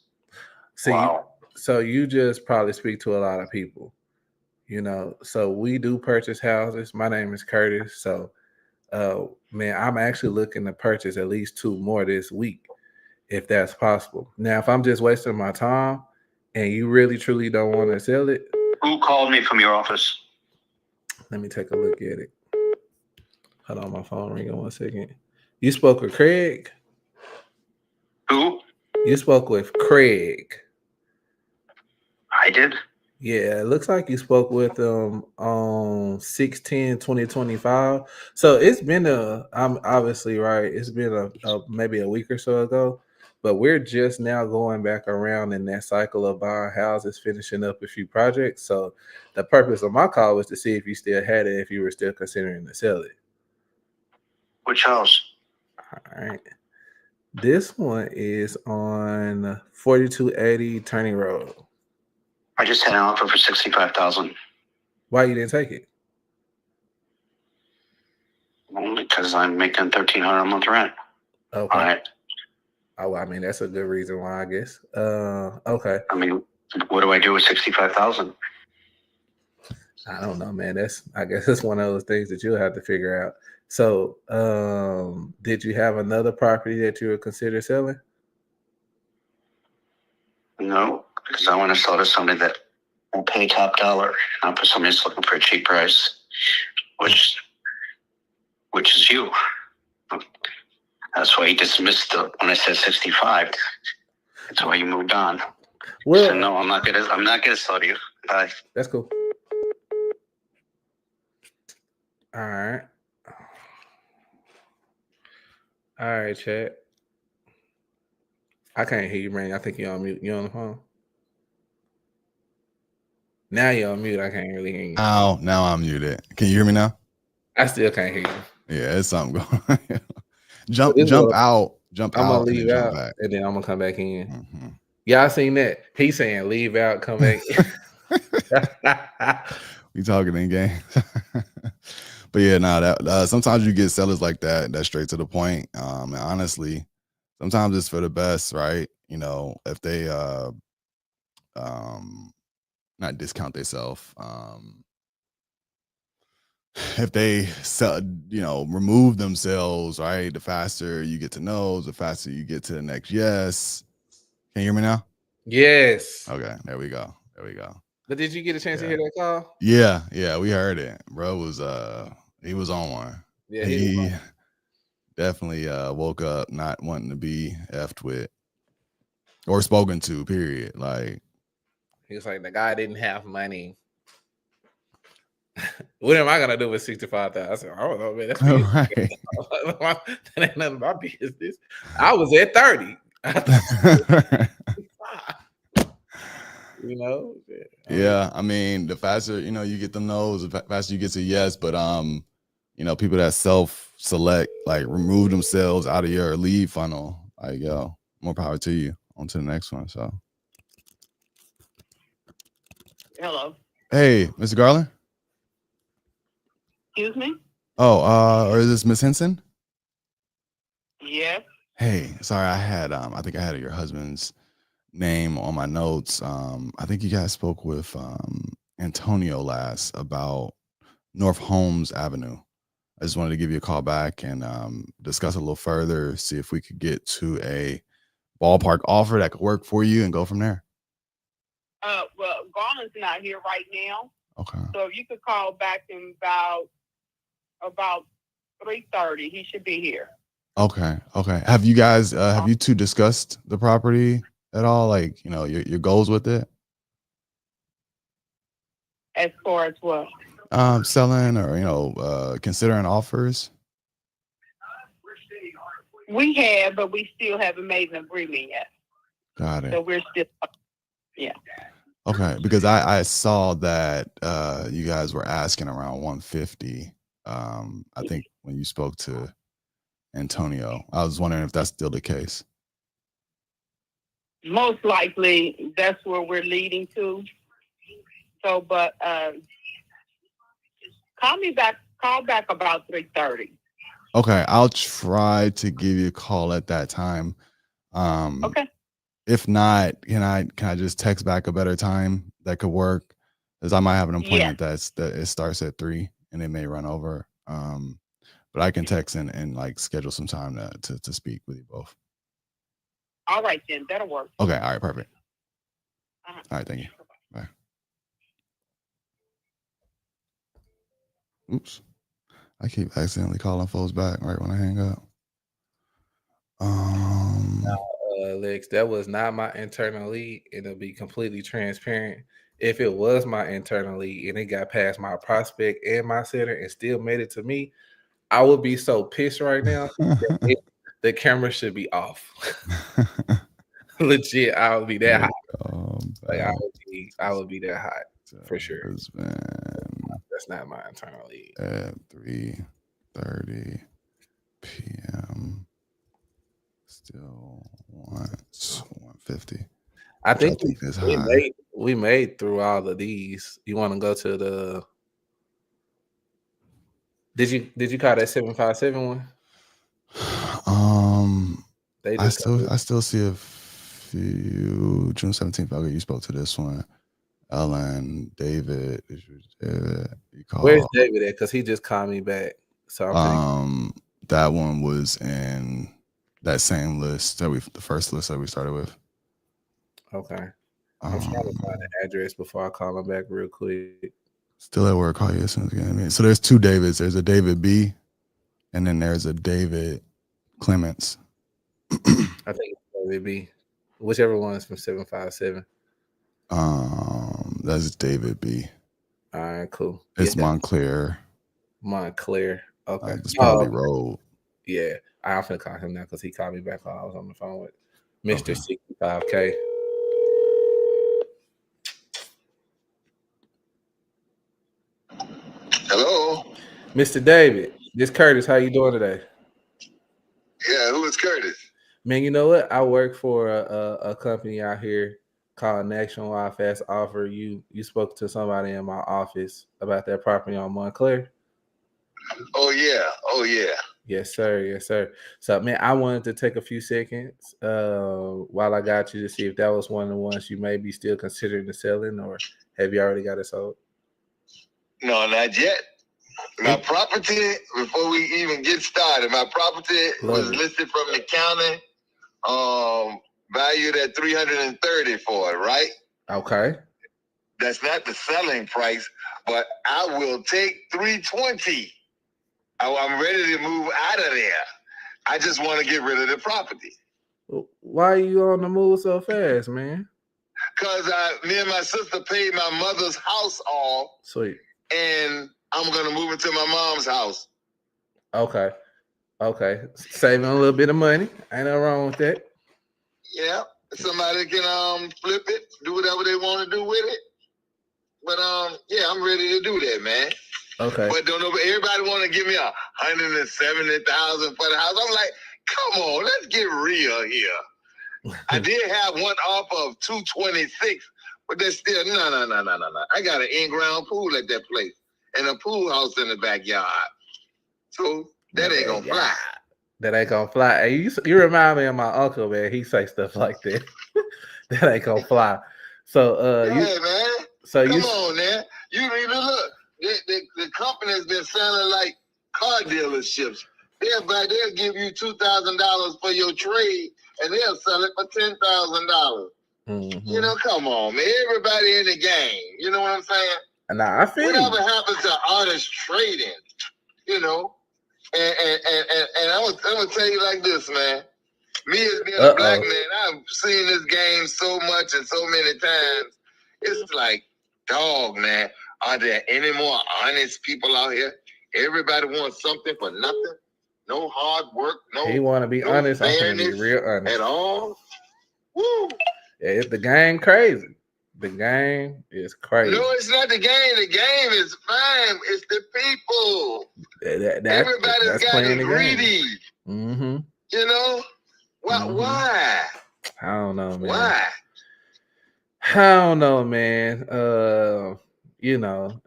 See, Wow. So you just probably speak to a lot of people, So we do purchase houses. My name is Curtis. So, man, I'm actually looking to purchase at least 2 more this week, if that's possible. Now, if I'm just wasting my time and you really truly don't want to sell it, Who called me from your office? let me take a look at it. Hold on, my phone ringing 1 second. You spoke with Craig? Who? You spoke with Craig. I did. Yeah, it looks like you spoke with them on 6/10/2025. So it's been I'm obviously right. It's been maybe a week or so ago, but we're just now going back around in that cycle of buying houses, finishing up a few projects. So the purpose of my call was to see if you still had it, if you were still considering to sell it. Which house? All right. This one is on 4280 Turning Road. I just had an offer for $65,000. Why you didn't take it? Only because I'm making $1,300 a month rent. Okay. All right. Oh, I mean, that's a good reason why, I guess. Okay. I mean, what do I do with $65,000? I don't know, man. I guess that's one of those things that you'll have to figure out. So, did you have another property that you would consider selling? No, because I want to sell to somebody that will pay top dollar, not for somebody that's looking for a cheap price, which is you. That's why you dismissed when I said 65. That's why you moved on. Well, so no, I'm not gonna sell to you. Bye. That's cool. All right. All right, chat. I can't hear you, man. I think you're on mute. You on the phone? Now you're on mute. I can't really hear you. Now I'm muted. Can you hear me now? I still can't hear you. Yeah, it's something going on. jump I'm out, gonna and leave then out, jump back. and then I'm gonna come back in. Mm-hmm. Yeah, I seen that. He's saying leave out, come back. We talking in game. But yeah, that sometimes you get sellers like that. That's straight to the point. And honestly, sometimes it's for the best, right? If they not discount themselves, if they remove themselves, right, the faster you get to no's, the faster you get to the next yes. Can you hear me now? Yes. Okay, there we go. But did you get a chance to hear that call? Yeah, we heard it. Bro was he was on one. Yeah, he definitely woke up not wanting to be effed with or spoken to, period. Like, he was like, the guy didn't have money. What am I gonna do with 65,000? I said, I don't know, man. That's me. right. That ain't none of my business. I was at 30. You know? Yeah, I mean, the faster you get the no's, the faster you get to yes. But people that self-select, like remove themselves out of your lead funnel, like, yo, more power to you. On to the next one. So, Hello. hey, Mr. Garland. Excuse me? Oh, or is this Miss Henson? Yes. Hey, sorry, I think I had your husband's name on my notes. I think you guys spoke with Antonio last about North Holmes Avenue. I just wanted to give you a call back and discuss a little further, see if we could get to a ballpark offer that could work for you and go from there. Well, Garland's not here right now. Okay. So if you could call back in about 3:30, he should be here. Okay. Have you guys have you two discussed the property at all? Like, your goals with it? As far as what? Selling or considering offers? We have, but we still haven't made an agreement yet. Got it. So we're still, yeah. Okay, because I saw that you guys were asking around 150. I think when you spoke to Antonio, I was wondering if that's still the case. Most likely, that's where we're leading to. So, but call back about 3:30. Okay, I'll try to give you a call at that time. Okay. If not, can I just text back a better time that could work? Because I might have an appointment that it starts at 3 and it may run over. But I can text and like schedule some time to speak with you both. All right, then that'll work. Okay, all right, perfect. Uh-huh. All right, thank you. Bye. Oops. I keep accidentally calling folks back right when I hang up. Lex, that was not my internal lead. It'll be completely transparent. If it was my internal lead and it got past my prospect and my setter and still made it to me, I would be so pissed right now. The camera should be off. Legit, I would be that hot. Like I would be that hot for sure. That's not my internal lead. At 3:30 p.m. Still wants 150. I think is high. We made through all of these. You want to go to the? Did you call that 757 one? I still see a few. June 17th. Okay, you spoke to this one. Ellen, David. Where's David at? Because he just called me back. So that one was in that same list the first list that we started with. Okay. I'm trying to find the address before I call him back real quick. Still at work. Call you as soon as you get me. So there's two Davids. There's a David B, and then there's a David Clements. I think it's David B. Whichever one is from 757. That's David B. All right, cool. It's Montclair. Montclair. Okay. It's probably Road. Yeah. I'm finna call him now because he called me back while I was on the phone with Mr. 65K. Hello, Mr. David. This Curtis. How you doing today? Yeah, who is Curtis? Man, you know what? I work for a company out here called Nationwide Fast Offer. You spoke to somebody in my office about that property on Montclair. Oh yeah. Yes, sir. So, man, I wanted to take a few seconds while I got you to see if that was one of the ones you may be still considering selling, or have you already got it sold? No, not yet. My property, before we even get started, my property was listed from the county, valued at $330 for it, right? Okay. That's not the selling price, but I will take $320. I'm ready to move out of there. I just want to get rid of the property. Why are you on the move so fast, man? Because me and my sister paid my mother's house off. Sweet. And I'm going to move into my mom's house. Okay. Saving a little bit of money. Ain't nothing wrong with that. Yeah. Somebody can flip it, do whatever they want to do with it. But yeah, I'm ready to do that, man. Okay. But don't know. Everybody want to give me $170,000 for the house. I'm like, come on, let's get real here. I did have one offer of $226, but that's still no. I got an in-ground pool at that place and a pool house in the backyard, so that ain't gonna fly. That ain't gonna fly. Hey, you remind me of my uncle, man. He say stuff like that. That ain't gonna fly. So yeah, man. So come on, man. You need to look. The company's been selling like car dealerships. They'll give you $2,000 for your trade, and they'll sell it for $10,000. Mm-hmm. You know, come on, man. Everybody in the game. You know what I'm saying? Nah, I feel whatever happens to honest trading, you know. And I'm gonna tell you like this, man. Me as being a black man, I've seen this game so much and so many times. It's like, dog, man. Are there any more honest people out here? Everybody wants something for nothing. No hard work. No. He want to be honest. I'm gonna be real honest at all. Woo. Yeah, the game crazy. The game is crazy. No, it's not the game. The game is fine. It's the people. Everybody's gotten greedy. Mm-hmm. You know? Why? I don't know, man. Why? I don't know, man. You know,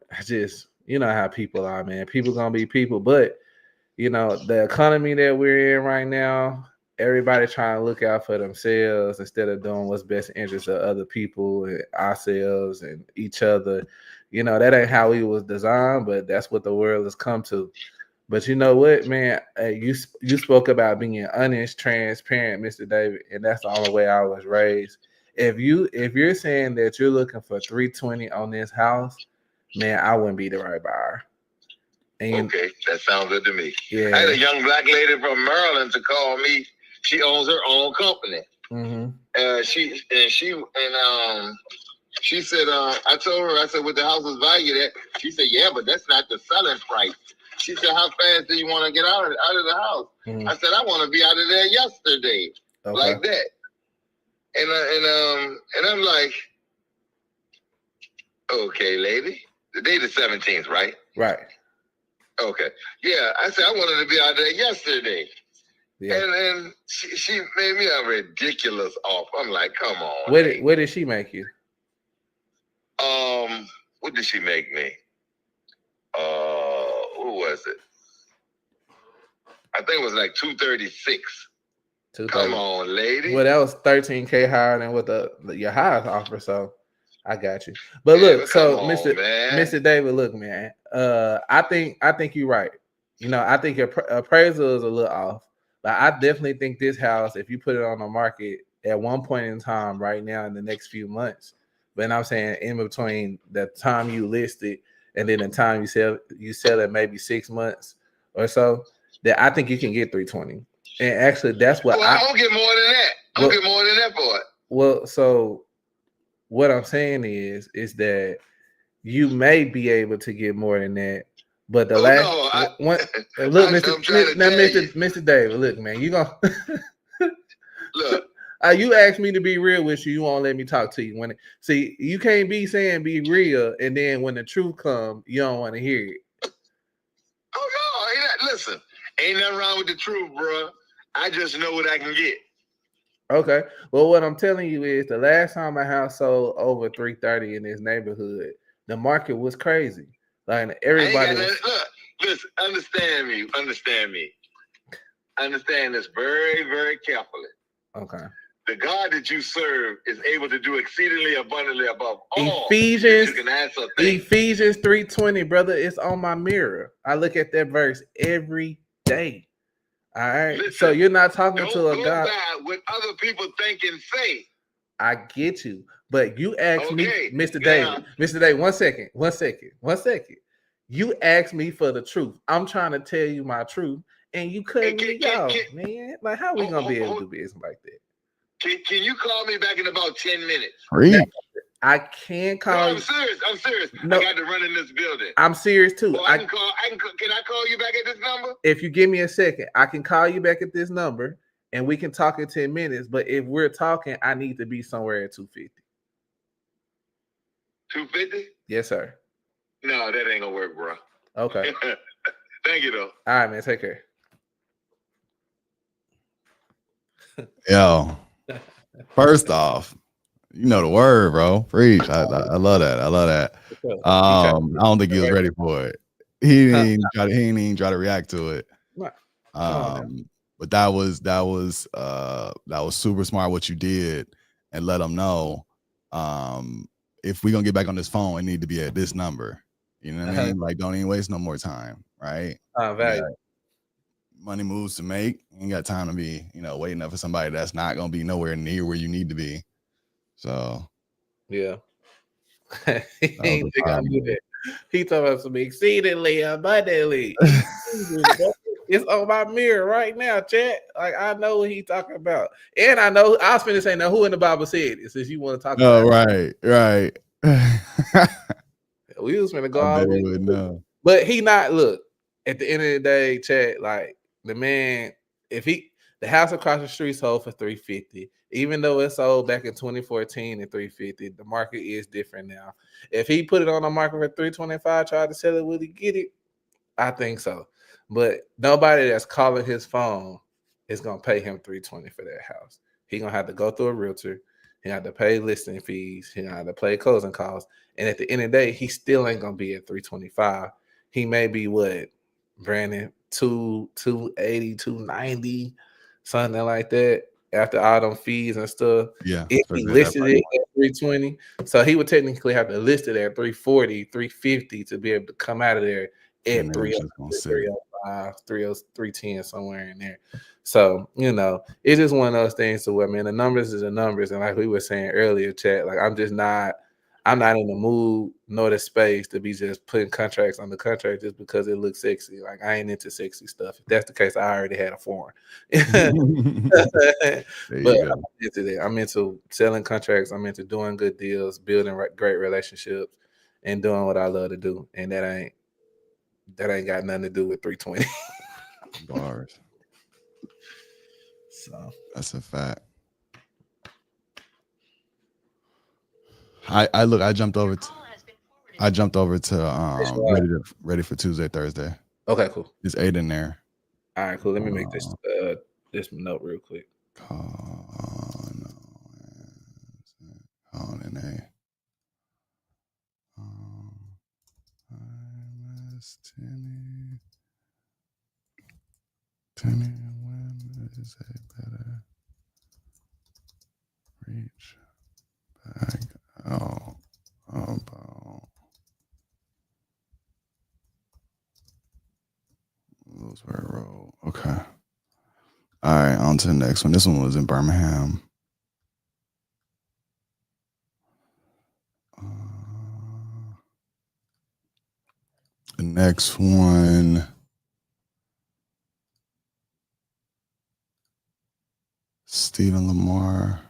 you know how people are, man. People gonna be people, but you know, the economy that we're in right now, everybody trying to look out for themselves instead of doing what's best interest of other people and ourselves and each other. You know, that ain't how we was designed, but that's what the world has come to. But you know what, man? You spoke about being honest, transparent, Mr. David, and that's the only way I was raised. If you're saying that you're looking for $320 on this house, man, I wouldn't be the right buyer. And okay, that sounds good to me. Yeah. I had a young black lady from Maryland to call me. She owns her own company. Mm-hmm. She said, I told her, I said, what the house is valued at? She said, yeah, but that's not the selling price. She said, how fast do you want to get out of the house? Mm-hmm. I said, I want to be out of there yesterday, like that. And I'm like, okay, lady, the day the 17th, right? Right. Okay. Yeah, I said I wanted to be out there yesterday. Yeah. And she made me a ridiculous offer. I'm like, come on. What did she make you? What did she make me? Who was it? I think it was like 236. Come on, lady. Well, that was $13K higher than what your highest offer, so I got you. But look, but so on, Mr. David, look, man. I think you're right. You know, I think your appraisal is a little off. But I definitely think this house, if you put it on the market at one point in time right now in the next few months, but I'm saying in between the time you list it and then the time you sell it maybe 6 months or so, that I think you can get 320. And actually, that's what I don't get more than that. I don't get more than that for it. Well, so what I'm saying is that you may be able to get more than that, but the look, Mr. David, look, man, you gonna look. You asked me to be real with you. You won't let me talk to you. See, you can't be saying be real, and then when the truth comes, you don't want to hear it. Oh no, listen, ain't nothing wrong with the truth, bro. I just know what I can get. Okay. Well, what I'm telling you is the last time a house sold over 330 in this neighborhood, the market was crazy. Like everybody. Look, listen, understand me. Understand this very, very carefully. Okay. the God that you serve is able to do exceedingly abundantly above all Ephesians, that you can ask or think. Ephesians 3:20, brother. It's on my mirror. I look at that verse every day. All right. Listen, so you're not talking Don't to a go God. by what other people think and say. I get you, but you asked me, Okay, Mr. now- David. Mr. David, one second. You asked me for the truth. I'm trying to tell you my truth, and you cutting me off, man. Like, how we gonna be able to do business like that? Can you call me back in about 10 minutes? I can call No, I'm serious. No. I got to run in this building. I'm serious too. Well, can I call you back at this number? If you give me a second, I can call you back at this number and we can talk in 10 minutes. But if we're talking, I need to be somewhere at 250. 250? Yes, sir. No, that ain't gonna work, bro. Okay. Thank you, though. All right, man. Take care. Yo, first off, you know the word, bro. Preach. I love that. I love that. I don't think he was ready for it. He didn't even try to react to it. But that was super smart what you did, and let them know. If we're gonna get back on this phone, it need to be at this number. You know what I mean? Like, don't even waste no more time, right? Money moves to make. You ain't got time to be, waiting up for somebody that's not gonna be nowhere near where you need to be. So yeah. He ain't think I knew that. He talking about some exceedingly abundantly. It's on my mirror right now, chat. Like, I know what he talking about. And I know I was finna say, now who in the Bible said it, since you want to talk about it. Right. We was finna go all but he not, look, at the end of the day, chat, like, the man, the house across the street sold for $350, even though it sold back in 2014 at $350. The market is different now. If he put it on the market for $325, tried to sell it, would he get it? I think so. But nobody that's calling his phone is gonna pay him $320 for that house. He gonna have to go through a realtor. He have to pay listing fees. He gonna have to pay closing costs. And at the end of the day, he still ain't gonna be at $325. He may be what, Brandon, 280, 290, something like that, after all them fees and stuff. Yeah. If he listed it at 320, so he would technically have to list it at 340, 350 to be able to come out of there at 305, 310, somewhere in there. So, it's just one of those things to where, man, the numbers is the numbers. And like we were saying earlier, chat, like, I'm not in the mood nor the space to be just putting contracts on the contract just because it looks sexy. Like, I ain't into sexy stuff. If that's the case, I already had a foreign. But I'm into that. I'm into selling contracts. I'm into doing good deals, building great relationships, and doing what I love to do. And that ain't got nothing to do with 320. Bars. So that's a fact. I jumped over to ready for Tuesday, Thursday. Okay, cool. It's 8 in there. All right, cool. Let me make this note real quick. Tenny, when is a better reach back out about Roosevelt Road? Okay. All right, on to the next one. This one was in Birmingham. The next one, Stephen Lamar.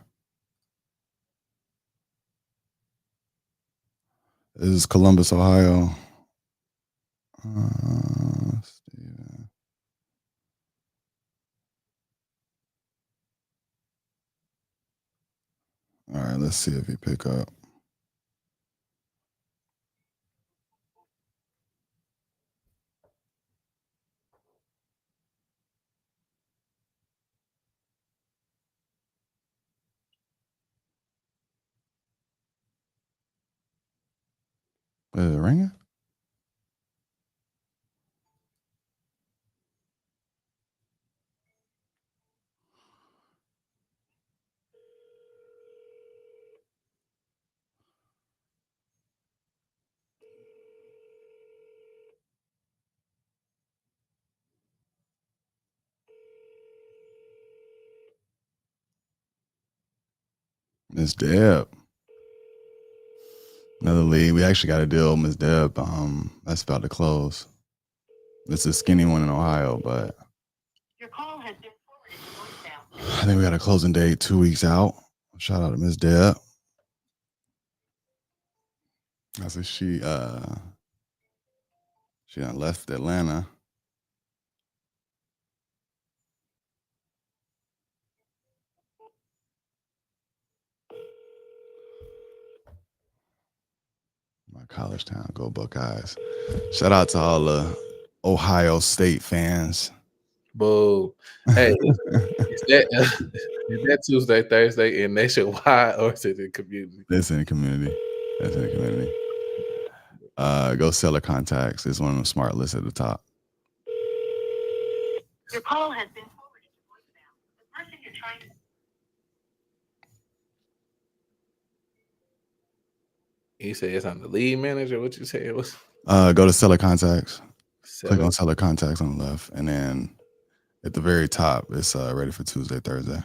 This is Columbus, Ohio. Stephen. All right, let's see if he pick up. Is it ringing? Miss Deb. Another lead. We actually got a deal, Miss Deb. That's about to close. It's a skinny one in Ohio, but Your call has been forwarded to voicemail. I think we got a closing date 2 weeks out. Shout out to Miss Deb. I said she done left Atlanta. My college town, go Buckeyes. Shout out to all the Ohio State fans. Boo. Hey, is that Tuesday, Thursday in nationwide or is it in community? That's in the community. That's in the community. Go seller contacts. It's one of them smart lists at the top. Your call has been forwarded to voicemail. The person you're trying to... You say it's on the lead manager. What you say it was? Go to seller contacts. Click on seller contacts on the left, and then at the very top, it's ready for Tuesday, Thursday.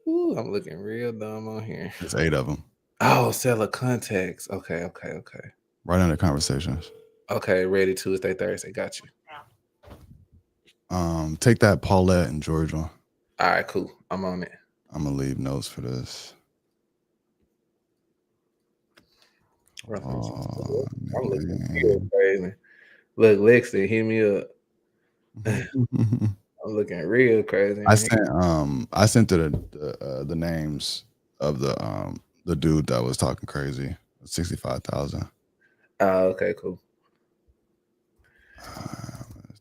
Ooh, I'm looking real dumb on here. There's 8 of them. Oh, seller contacts. Okay. Right under conversations. Okay, ready Tuesday, Thursday. Got you. Take that Paulette and George one. All right, cool. I'm on it. I'm gonna leave notes for this. I'm looking real crazy. Look, Lexi, hit me up. I'm looking real crazy. I sent the names of the dude that was talking crazy. 65,000. Oh, okay, cool.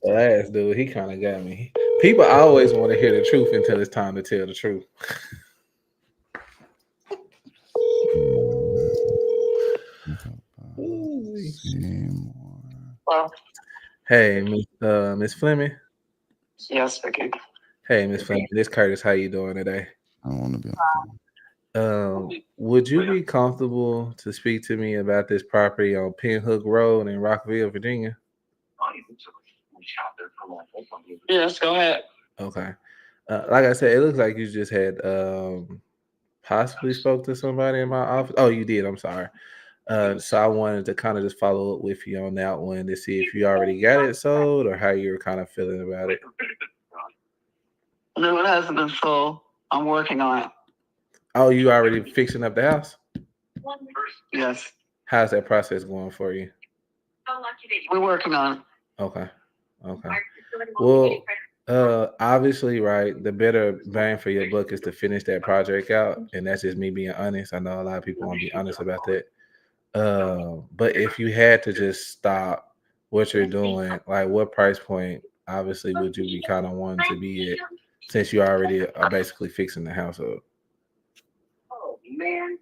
The last dude, he kind of got me. People always want to hear the truth until it's time to tell the truth. Well, hey, Miss Fleming. yes, okay. Hey, Miss Fleming. This Curtis. How you doing today? I don't want to be. Would you be comfortable to speak to me about this property on Pinhook Road in Rockville, Virginia? Yes, go ahead. Okay. Like I said, it looks like you just had possibly spoke to somebody in my office. Oh, you did. I'm sorry. So I wanted to kind of just follow up with you on that one to see if you already got it sold or how you're kind of feeling about it. No, it hasn't been sold. I'm working on it. Oh, you already fixing up the house? Yes. How's that process going for you? We're working on it. Okay. Well, obviously, right, the better bang for your buck is to finish that project out. And that's just me being honest. I know a lot of people want to be honest about that. But if you had to just stop what you're doing, like what price point, obviously, would you be kind of wanting to be at since you already are basically fixing the house up? Oh, man.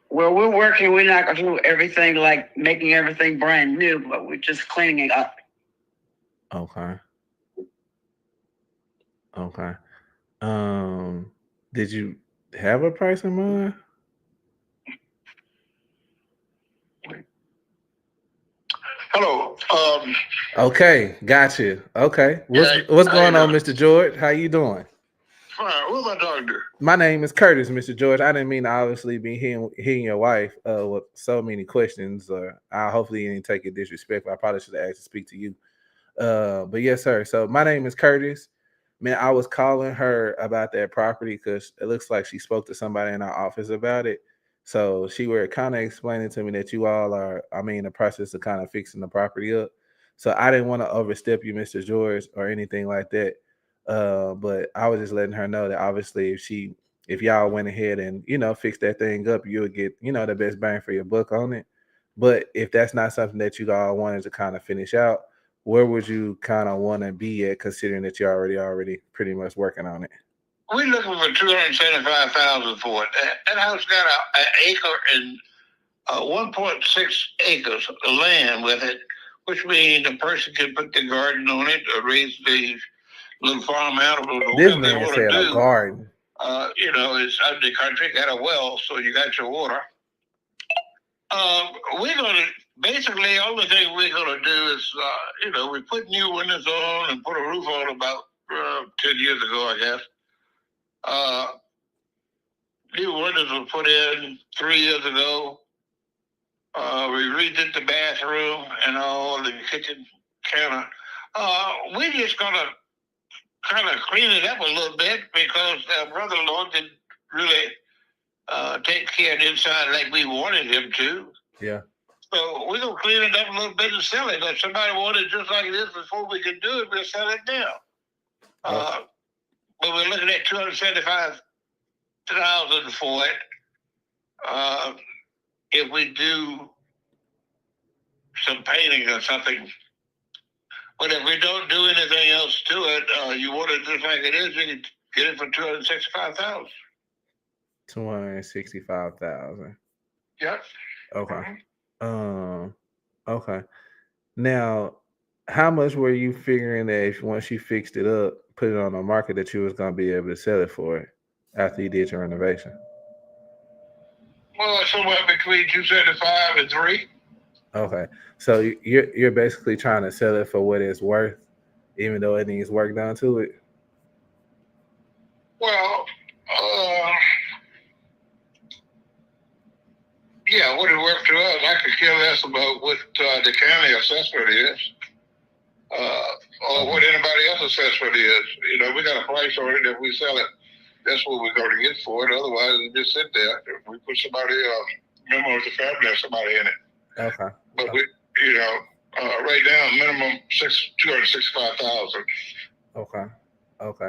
Well, we're working. We're not going to do everything like making everything brand new, but we're just cleaning it up. Okay. Did you have a price in mind? Hello. Okay, got you. Okay. What's going on, Mr. George? How you doing? Fine. Who am I talking to? My name is Curtis, Mr. George. I didn't mean to obviously be hitting your wife with so many questions. I hopefully didn't take it disrespectful. I probably should have asked to speak to you. But yes, sir. So my name is Curtis. Man, I was calling her about that property because it looks like she spoke to somebody in our office about it. So she were kind of explaining to me that you all are, in the process of kind of fixing the property up. So I didn't want to overstep you, Mr. George, or anything like that. But I was just letting her know that obviously if y'all went ahead and, fixed that thing up, you would get, the best bang for your buck on it. But if that's not something that you all wanted to kind of finish out, where would you kind of want to be at, considering that you're already pretty much working on it? We're looking for $275,000 for it. That house got an acre and 1.6 acres of land with it, which means a person can put the garden on it or raise the little farm animals. This man said a garden. It's out in the country, got a well, so you got your water. We're going to, basically, all the thing we're going to do is, we put new windows on and put a roof on about 10 years ago, I guess. New windows were put in 3 years ago. We redid the bathroom and all the kitchen counter. We're just gonna kind of clean it up a little bit because brother-in-law didn't really take care of the inside like we wanted him to. Yeah. So we're gonna clean it up a little bit and sell it. If somebody wanted it just like it is before we can do it, we'll sell it now. But we're looking at $275,000 for it. If we do some painting or something, but if we don't do anything else to it, you want it just like it is, you can get it for $265,000. 265,000. Yep. Okay. Okay. Now, how much were you figuring that if once you fixed it up, put it on the market, that you was gonna be able to sell it for it after you did your renovation? Well, somewhere between 275 and 3. Okay, so you're basically trying to sell it for what it's worth, even though it needs work done to it. Well, yeah, what it worth to us, I could care less about what the county assessment is, or what anybody else's assessment is. You know, we got a price on it. If we sell it, that's what we're going to get for it. Otherwise, it just sit there. If we put somebody, member of the family or somebody in it. Okay. But we, you know, right now, minimum $265,000. Okay. It's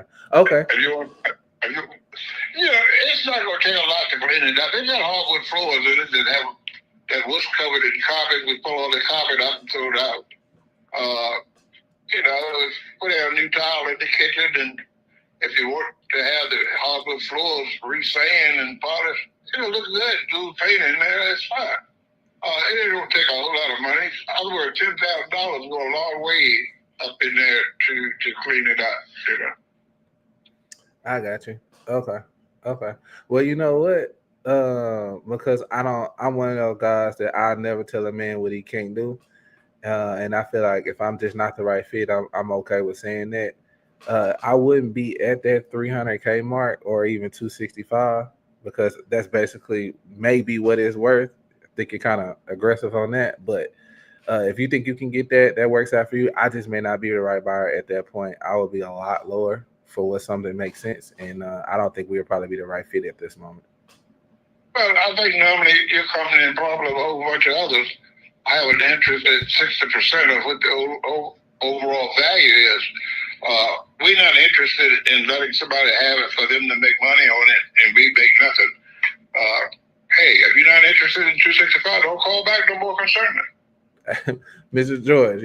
not going to take a lot to clean it up. It's got hardwood floors in it that was covered in carpet. We pull all the carpet up and throw it out. Put down a new tile in the kitchen, and if you want to have the hardwood floors re-sand and polished, it'll look good. Do painting there, that's fine. It don't take a whole lot of money. Other words, $10,000 go a long way up in there to clean it up. You know. I got you. Okay. Well, you know what? Because I'm one of those guys that I never tell a man what he can't do. And I feel like if I'm just not the right fit, I'm okay with saying that. I wouldn't be at that 300K mark or even 265 because that's basically maybe what it's worth. I think you're kind of aggressive on that, but if you think you can get that works out for you. I just may not be the right buyer at that point. I will be a lot lower for what something makes sense, and I don't think we would probably be the right fit at this moment. Well, I think normally your company and probably a whole bunch of others have an interest at 60% of what the overall value is. We're not interested in letting somebody have it for them to make money on it and we make nothing. Hey, if you're not interested in 265, don't call back. No more concern. Mr. George,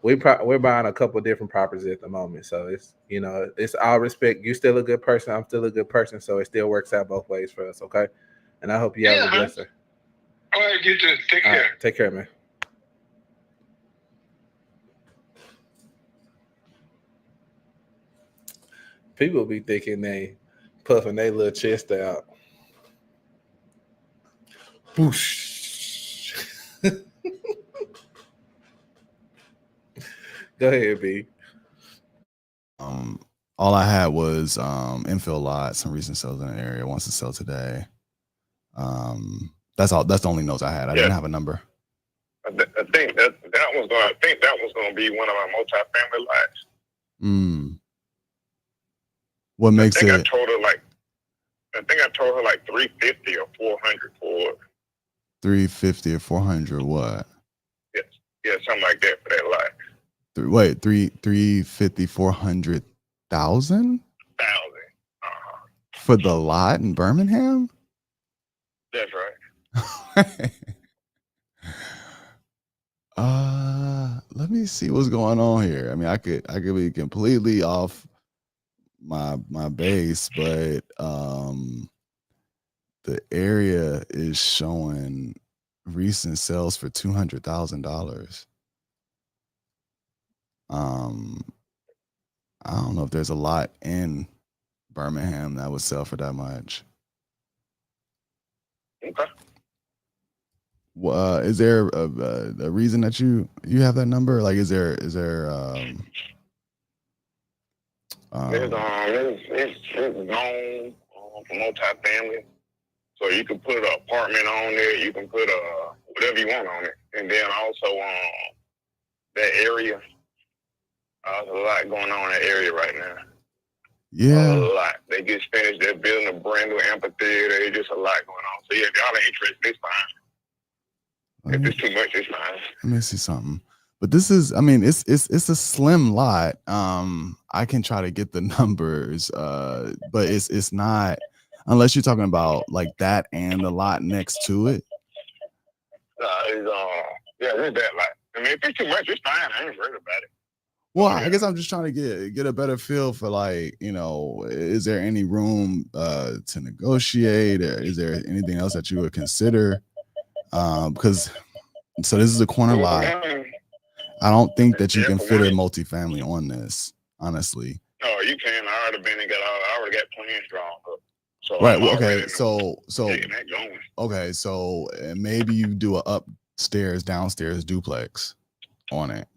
we're buying a couple different properties at the moment, so it's all respect. You're still a good person. I'm still a good person, so it still works out both ways for us. Okay, and I hope you have a blessed day. All right, you too. Take care. Right, take care, man. People be thinking they puffing their little chest out. Boosh. Go ahead, B. All I had was infill lot, some recent sales in the area, wants to sell today. That's all. That's the only notes I had. I didn't have a number. I think that was going to be one of my multifamily lots. What makes it? I told her like 350 or 400 for it. 350 or 400. What? Yeah, something like that for that lot. 350, 400,000 for the lot in Birmingham. That's right. Let me see what's going on here. I mean, I could be completely off my base, but the area is showing recent sales for $200,000. I don't know if there's a lot in Birmingham that would sell for that much. Okay. Is there a reason that you have that number? Like, is there It's known for multi-family. So you can put an apartment on there. You can put whatever you want on it. And then also that area, there's a lot going on in that area right now. Yeah. A lot. They just finished. They're building a brand new amphitheater. There's just a lot going on. So yeah, if y'all are interested, it's fine. If it's too much, it's fine. Let me see something. But this is, I mean, it's a slim lot. I can try to get the numbers, but it's not, unless you're talking about like that and the lot next to it. It's that lot. I mean, if it's too much, it's fine. I ain't worried about it. Well, I guess I'm just trying to get a better feel for, like, you know, is there any room to negotiate? Or is there anything else that you would consider? Because so this is a corner lot. I don't think that you can fit a multifamily on this, honestly. Oh, you can. I already got plans drawn up. So right. Well, okay. So maybe you do a upstairs, downstairs duplex on it.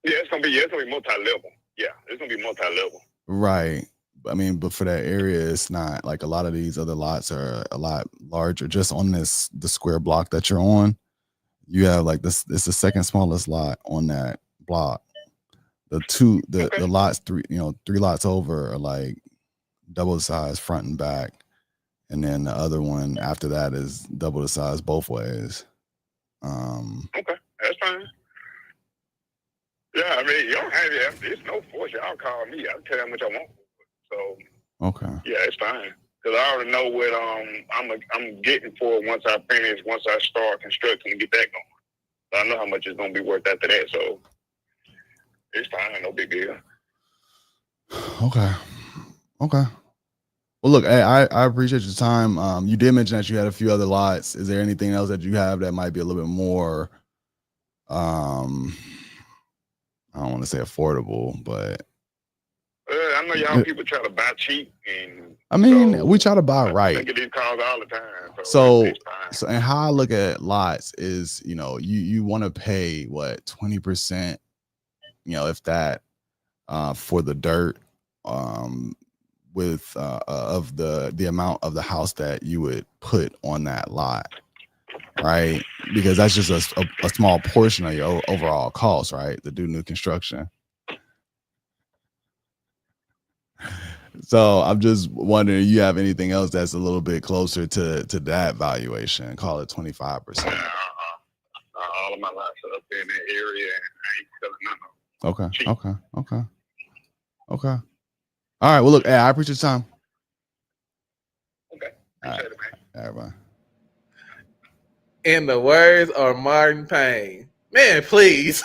Yeah, it's gonna be multi-level. Yeah, it's gonna be multi-level. Right. I mean, but for that area, it's not like a lot of these other lots are a lot larger. Just on the square block that you're on, you have like this. It's the second smallest lot on that block. The lots three lots over are like double the size front and back, and then the other one after that is double the size both ways. Okay, that's fine. Yeah, I mean, you don't have to. It's no force. Y'all call me. I'll tell you how much I want. So okay. Yeah, it's fine. Because I already know what I'm getting for once I start constructing and get that going. So I know how much it's gonna be worth after that. So it's fine, no big deal. Okay. Well, look, I appreciate your time. You did mention that you had a few other lots. Is there anything else that you have that might be a little bit more I don't want to say affordable, but I know y'all people try to buy cheap, and I mean, we try to buy right. I get these calls all the time. So and how I look at lots is, you know, you want to pay what 20%, you know, if that, for the dirt, with of the amount of the house that you would put on that lot. Right, because that's just a small portion of your overall cost, right? To do new construction. So I'm just wondering, you have anything else that's a little bit closer to that valuation? Call it 25%. All of my lots are up in that area, and I ain't selling none of them. Okay. All right. Well, look, hey, I appreciate your time. Okay. Appreciate it, man. All right, bye. In the words of Martin Payne, man, please.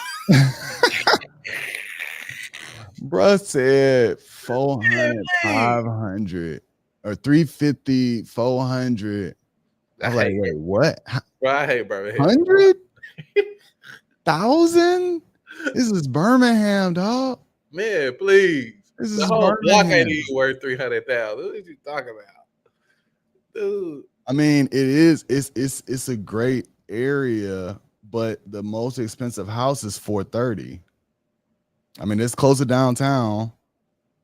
Bruh said 400, 500, or 350, 400. I'm like, wait, what? Bro, I hate Birmingham. 100,000? This is Birmingham, dog. Man, please. This the is whole Birmingham. block ain't even worth 300,000. What are you talking about, dude? I mean, it's a great area, but the most expensive house is 430. I mean, it's close to downtown.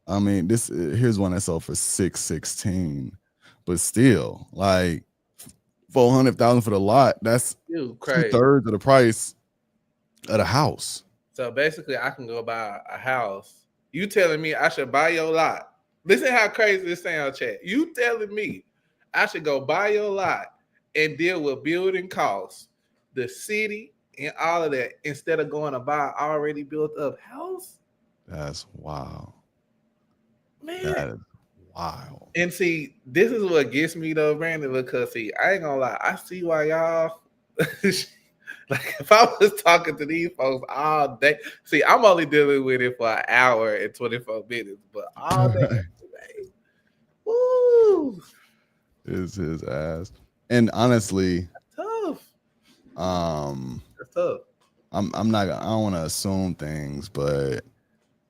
I mean, here's one that sold for 616, but still, like 400,000 for the lot. That's 2/3 of the price of the house. So basically, I can go buy a house. You telling me I should buy your lot? Listen how crazy this sounds, chat. You telling me I should go buy your lot and deal with building costs, the city, and all of that instead of going to buy an already built up house? That's wild. Man. That is wild. And see, this is what gets me though, Brandon, because see, I ain't gonna lie, I see why y'all like if I was talking to these folks all day, see, I'm only dealing with it for an hour and 24 minutes, but all day, woo, is his ass. And honestly, that's tough. That's tough. I'm not. I don't want to assume things, but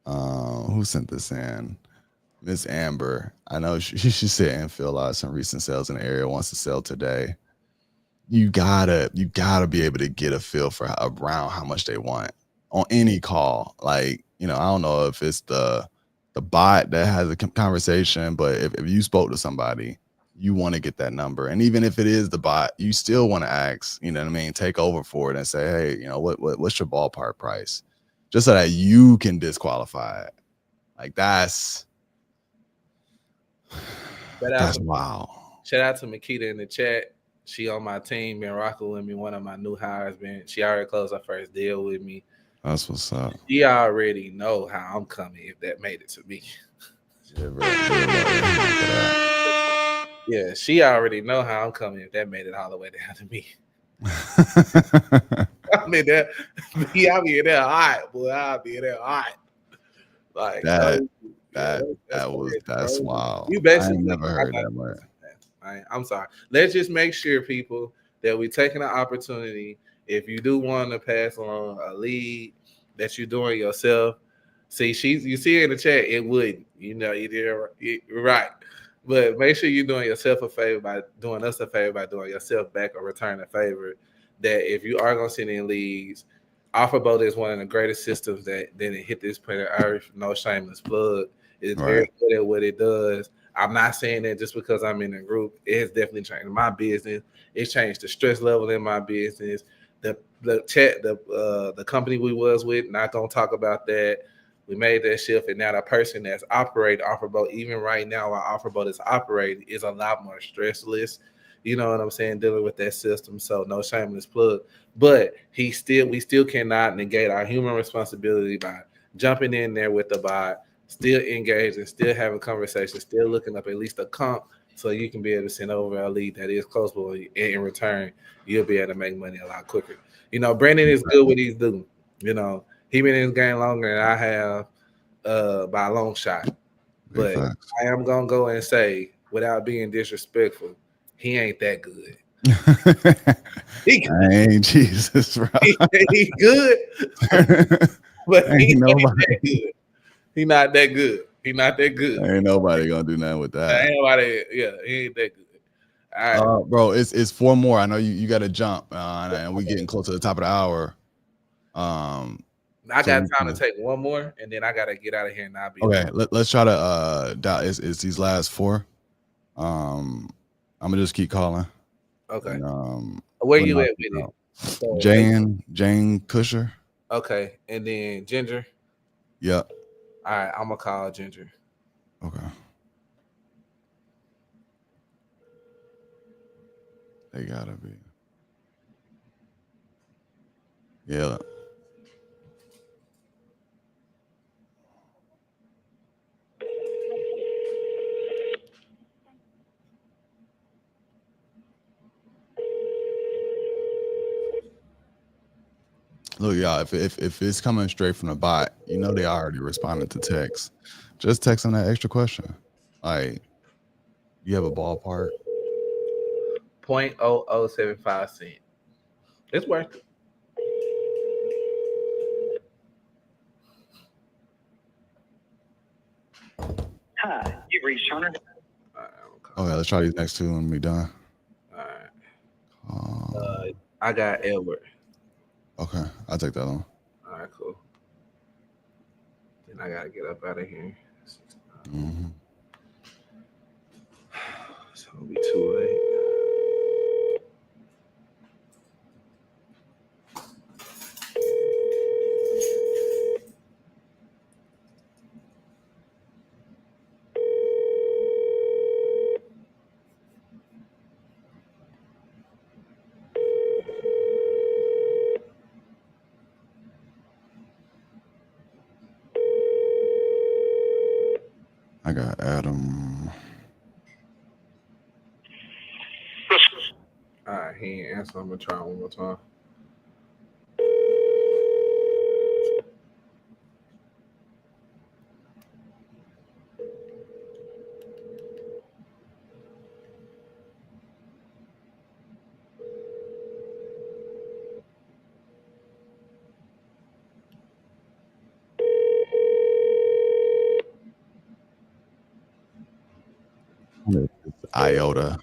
who sent this in? Miss Amber. I know she said and fill out some recent sales in the area, wants to sell today. You gotta be able to get a feel for around how much they want on any call. Like, you know, I don't know if it's the the bot that has a conversation, but if you spoke to somebody, you want to get that number. And even if it is the bot, you still want to ask, you know what I mean, take over for it and say, hey, you know, what's your ballpark price? Just so that you can disqualify it. Like that's wild. Shout out to Makita in the chat. She on my team, been rocking with me. One of my new hires, she already closed her first deal with me. That's what's up. She already know how I'm coming if that made it to me. Yeah, she already know how I'm coming if that made it all the way down to me. I mean that I'll be in there hot, boy. I'll be in there hot. Like that's wild. You basically I never heard that word. I'm sorry. Let's just make sure, people, that we're taking an opportunity. If you do want to pass on a lead that you're doing yourself, see, you see her in the chat, it wouldn't. You know, you're right. But make sure you're doing yourself a favor by doing us a favor by doing yourself back or returning a favor. That if you are going to send in leads, OfferBoat is one of the greatest systems that hit this planet Earth. No shameless plug. It's very good at what it does. I'm not saying that just because I'm in a group. It has definitely changed my business. It's changed the stress level in my business. The company we was with, not gonna talk about that. We made that shift, and now the person that's operating OfferBoat, even right now while OfferBoat is operating, is a lot more stressless. You know what I'm saying? Dealing with that system. So no shameless plug. But we still cannot negate our human responsibility by jumping in there with the bot, still engaging, still having conversations, still looking up at least a comp so you can be able to send over a lead that is close, but in return, you'll be able to make money a lot quicker. You know, Brandon is good what he's doing. You know, he been in this game longer than I have by a long shot. But I am going to go and say, without being disrespectful, he ain't that good. He ain't Jesus, bro. He good, but he ain't that good. He not that good. He not that good. Ain't nobody gonna do nothing with that. Ain't nobody. Yeah, he ain't that good. All right, bro. It's 4 more. I know you got to jump, and we getting close to the top of the hour. I got time to take one more, and then I gotta get out of here, and I'll be okay. Let's try to it's these last 4. I'm gonna just keep calling. Okay. And, where you at with it? So, Jane Kusher. Okay, and then Ginger. Yep. All right, I'm gonna call Ginger. Okay. They gotta be. Yeah. Look, y'all, if it's coming straight from the bot, you know they already responded to text. Just text them that extra question. Like, you have a ballpark? 0.0075 cents. It's worth it. Hi, you've reached Turner. Okay, let's try these next 2 and be done. All right. I got Edward. Okay, I'll take that one. All right, cool. Then I gotta get up out of here. Mm-hmm. It's gonna be too late. I got Adam. All right, he ain't answer. I'm gonna try one more time. IOTA.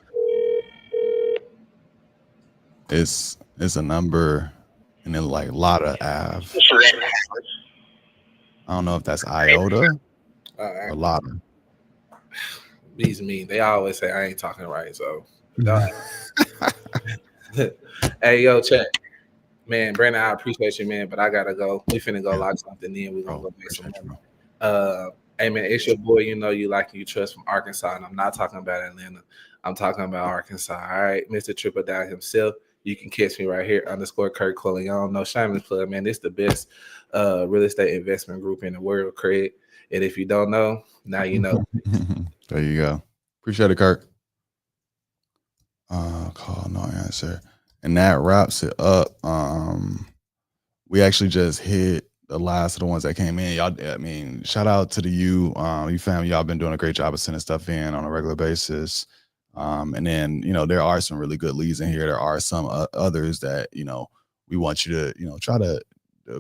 It's a number and then like Lotta Ave. I don't know if that's IOTA A lot of these me. They always say I ain't talking right. So, hey, yo, chat. Man, Brandon, I appreciate you, man, but I gotta go. We finna go lock something in. We're gonna go make some money. Hey man, it's your boy, you like you trust from Arkansas, and I'm not talking about Atlanta. I'm talking about Arkansas. All right, Mr. Triple Down himself. You can catch me right here _ Kurt Coleon. No shameless plug, man. This is the best real estate investment group in the world, Craig. And if you don't know, now you know. There you go. Appreciate it, Kurt. Call no answer. And that wraps it up. We actually just hit the last of the ones that came in. Y'all, I mean, shout out to you family. Y'all been doing a great job of sending stuff in on a regular basis. And then, there are some really good leads in here. There are some others that, we want you to, try to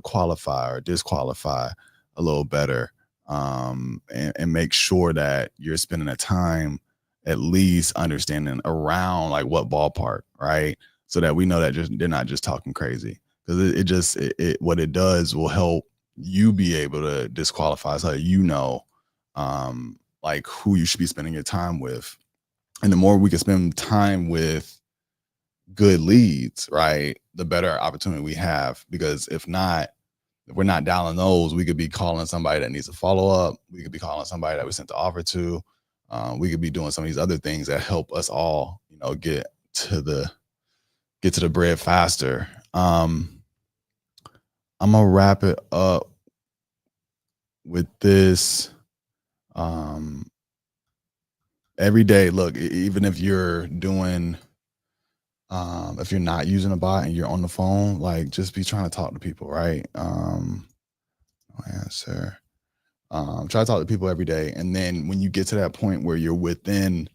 qualify or disqualify a little better. And make sure that you're spending the time at least understanding around like what ballpark, right? So that we know that they're not just talking crazy. Because what it does will help you be able to disqualify, so like who you should be spending your time with. And the more we can spend time with good leads, right, the better opportunity we have. Because if we're not dialing those, we could be calling somebody that needs a follow-up. We could be calling somebody that we sent the offer to. We could be doing some of these other things that help us all, get to the bread faster. I'm gonna wrap it up with this. Every day, look, even if you're doing, if you're not using a bot and you're on the phone, like just be trying to talk to people, right? No answer. Try to talk to people every day. And then when you get to that point where you're within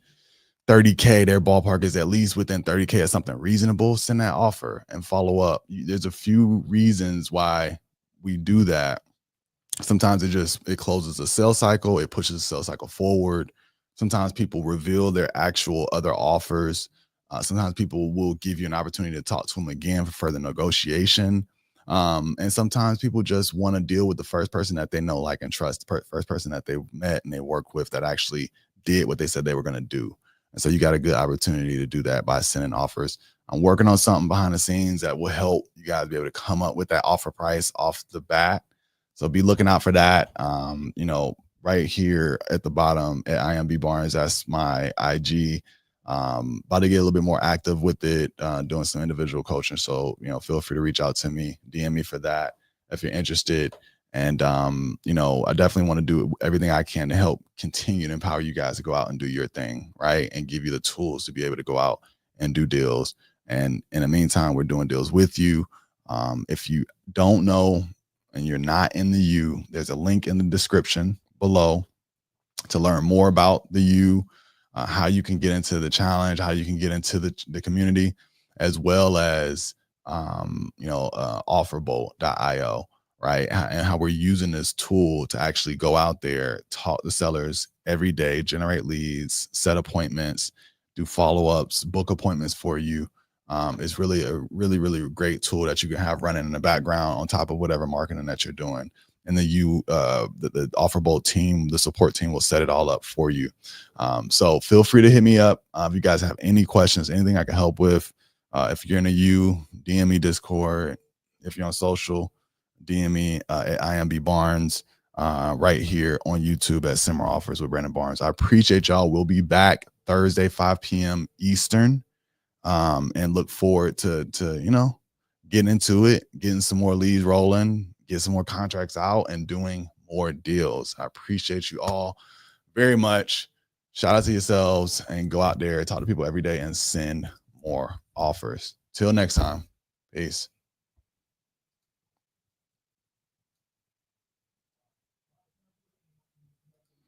30K, their ballpark is at least within 30K of something reasonable, send that offer and follow up. There's a few reasons why we do that. Sometimes it closes a sales cycle. It pushes the sales cycle forward. Sometimes people reveal their actual other offers. Sometimes people will give you an opportunity to talk to them again for further negotiation. And sometimes people just want to deal with the first person that they know, like, and trust, the first person that they met and they worked with that actually did what they said they were going to do. And so you got a good opportunity to do that by sending offers. I'm working on something behind the scenes that will help you guys be able to come up with that offer price off the bat. So be looking out for that. Right here at the bottom at IMB Barnes, that's my IG. About to get a little bit more active with it, doing some individual coaching. So, feel free to reach out to me, DM me for that if you're interested. And, I definitely want to do everything I can to help continue to empower you guys to go out and do your thing, right? And give you the tools to be able to go out and do deals. And in the meantime, we're doing deals with you. If you don't know and you're not in the U, there's a link in the description below to learn more about the U, how you can get into the challenge, how you can get into the community, as well as, offerbolt.io, right? And how we're using this tool to actually go out there, talk to sellers every day, generate leads, set appointments, do follow-ups, book appointments for you. It's really a really, really great tool that you can have running in the background on top of whatever marketing that you're doing. And then the OfferBolt team, the support team will set it all up for you. So feel free to hit me up. If you guys have any questions, anything I can help with, if you're in a U, DM me Discord. If you're on social, DM me at IMB Barnes, right here on YouTube at Simmer Offers with Brandon Barnes. I appreciate y'all. We'll be back Thursday, 5 p.m. Eastern, and look forward to getting into it, getting some more leads rolling, get some more contracts out, and doing more deals. I appreciate you all very much. Shout out to yourselves and go out there, talk to people every day, and send more offers. Till next time. Peace.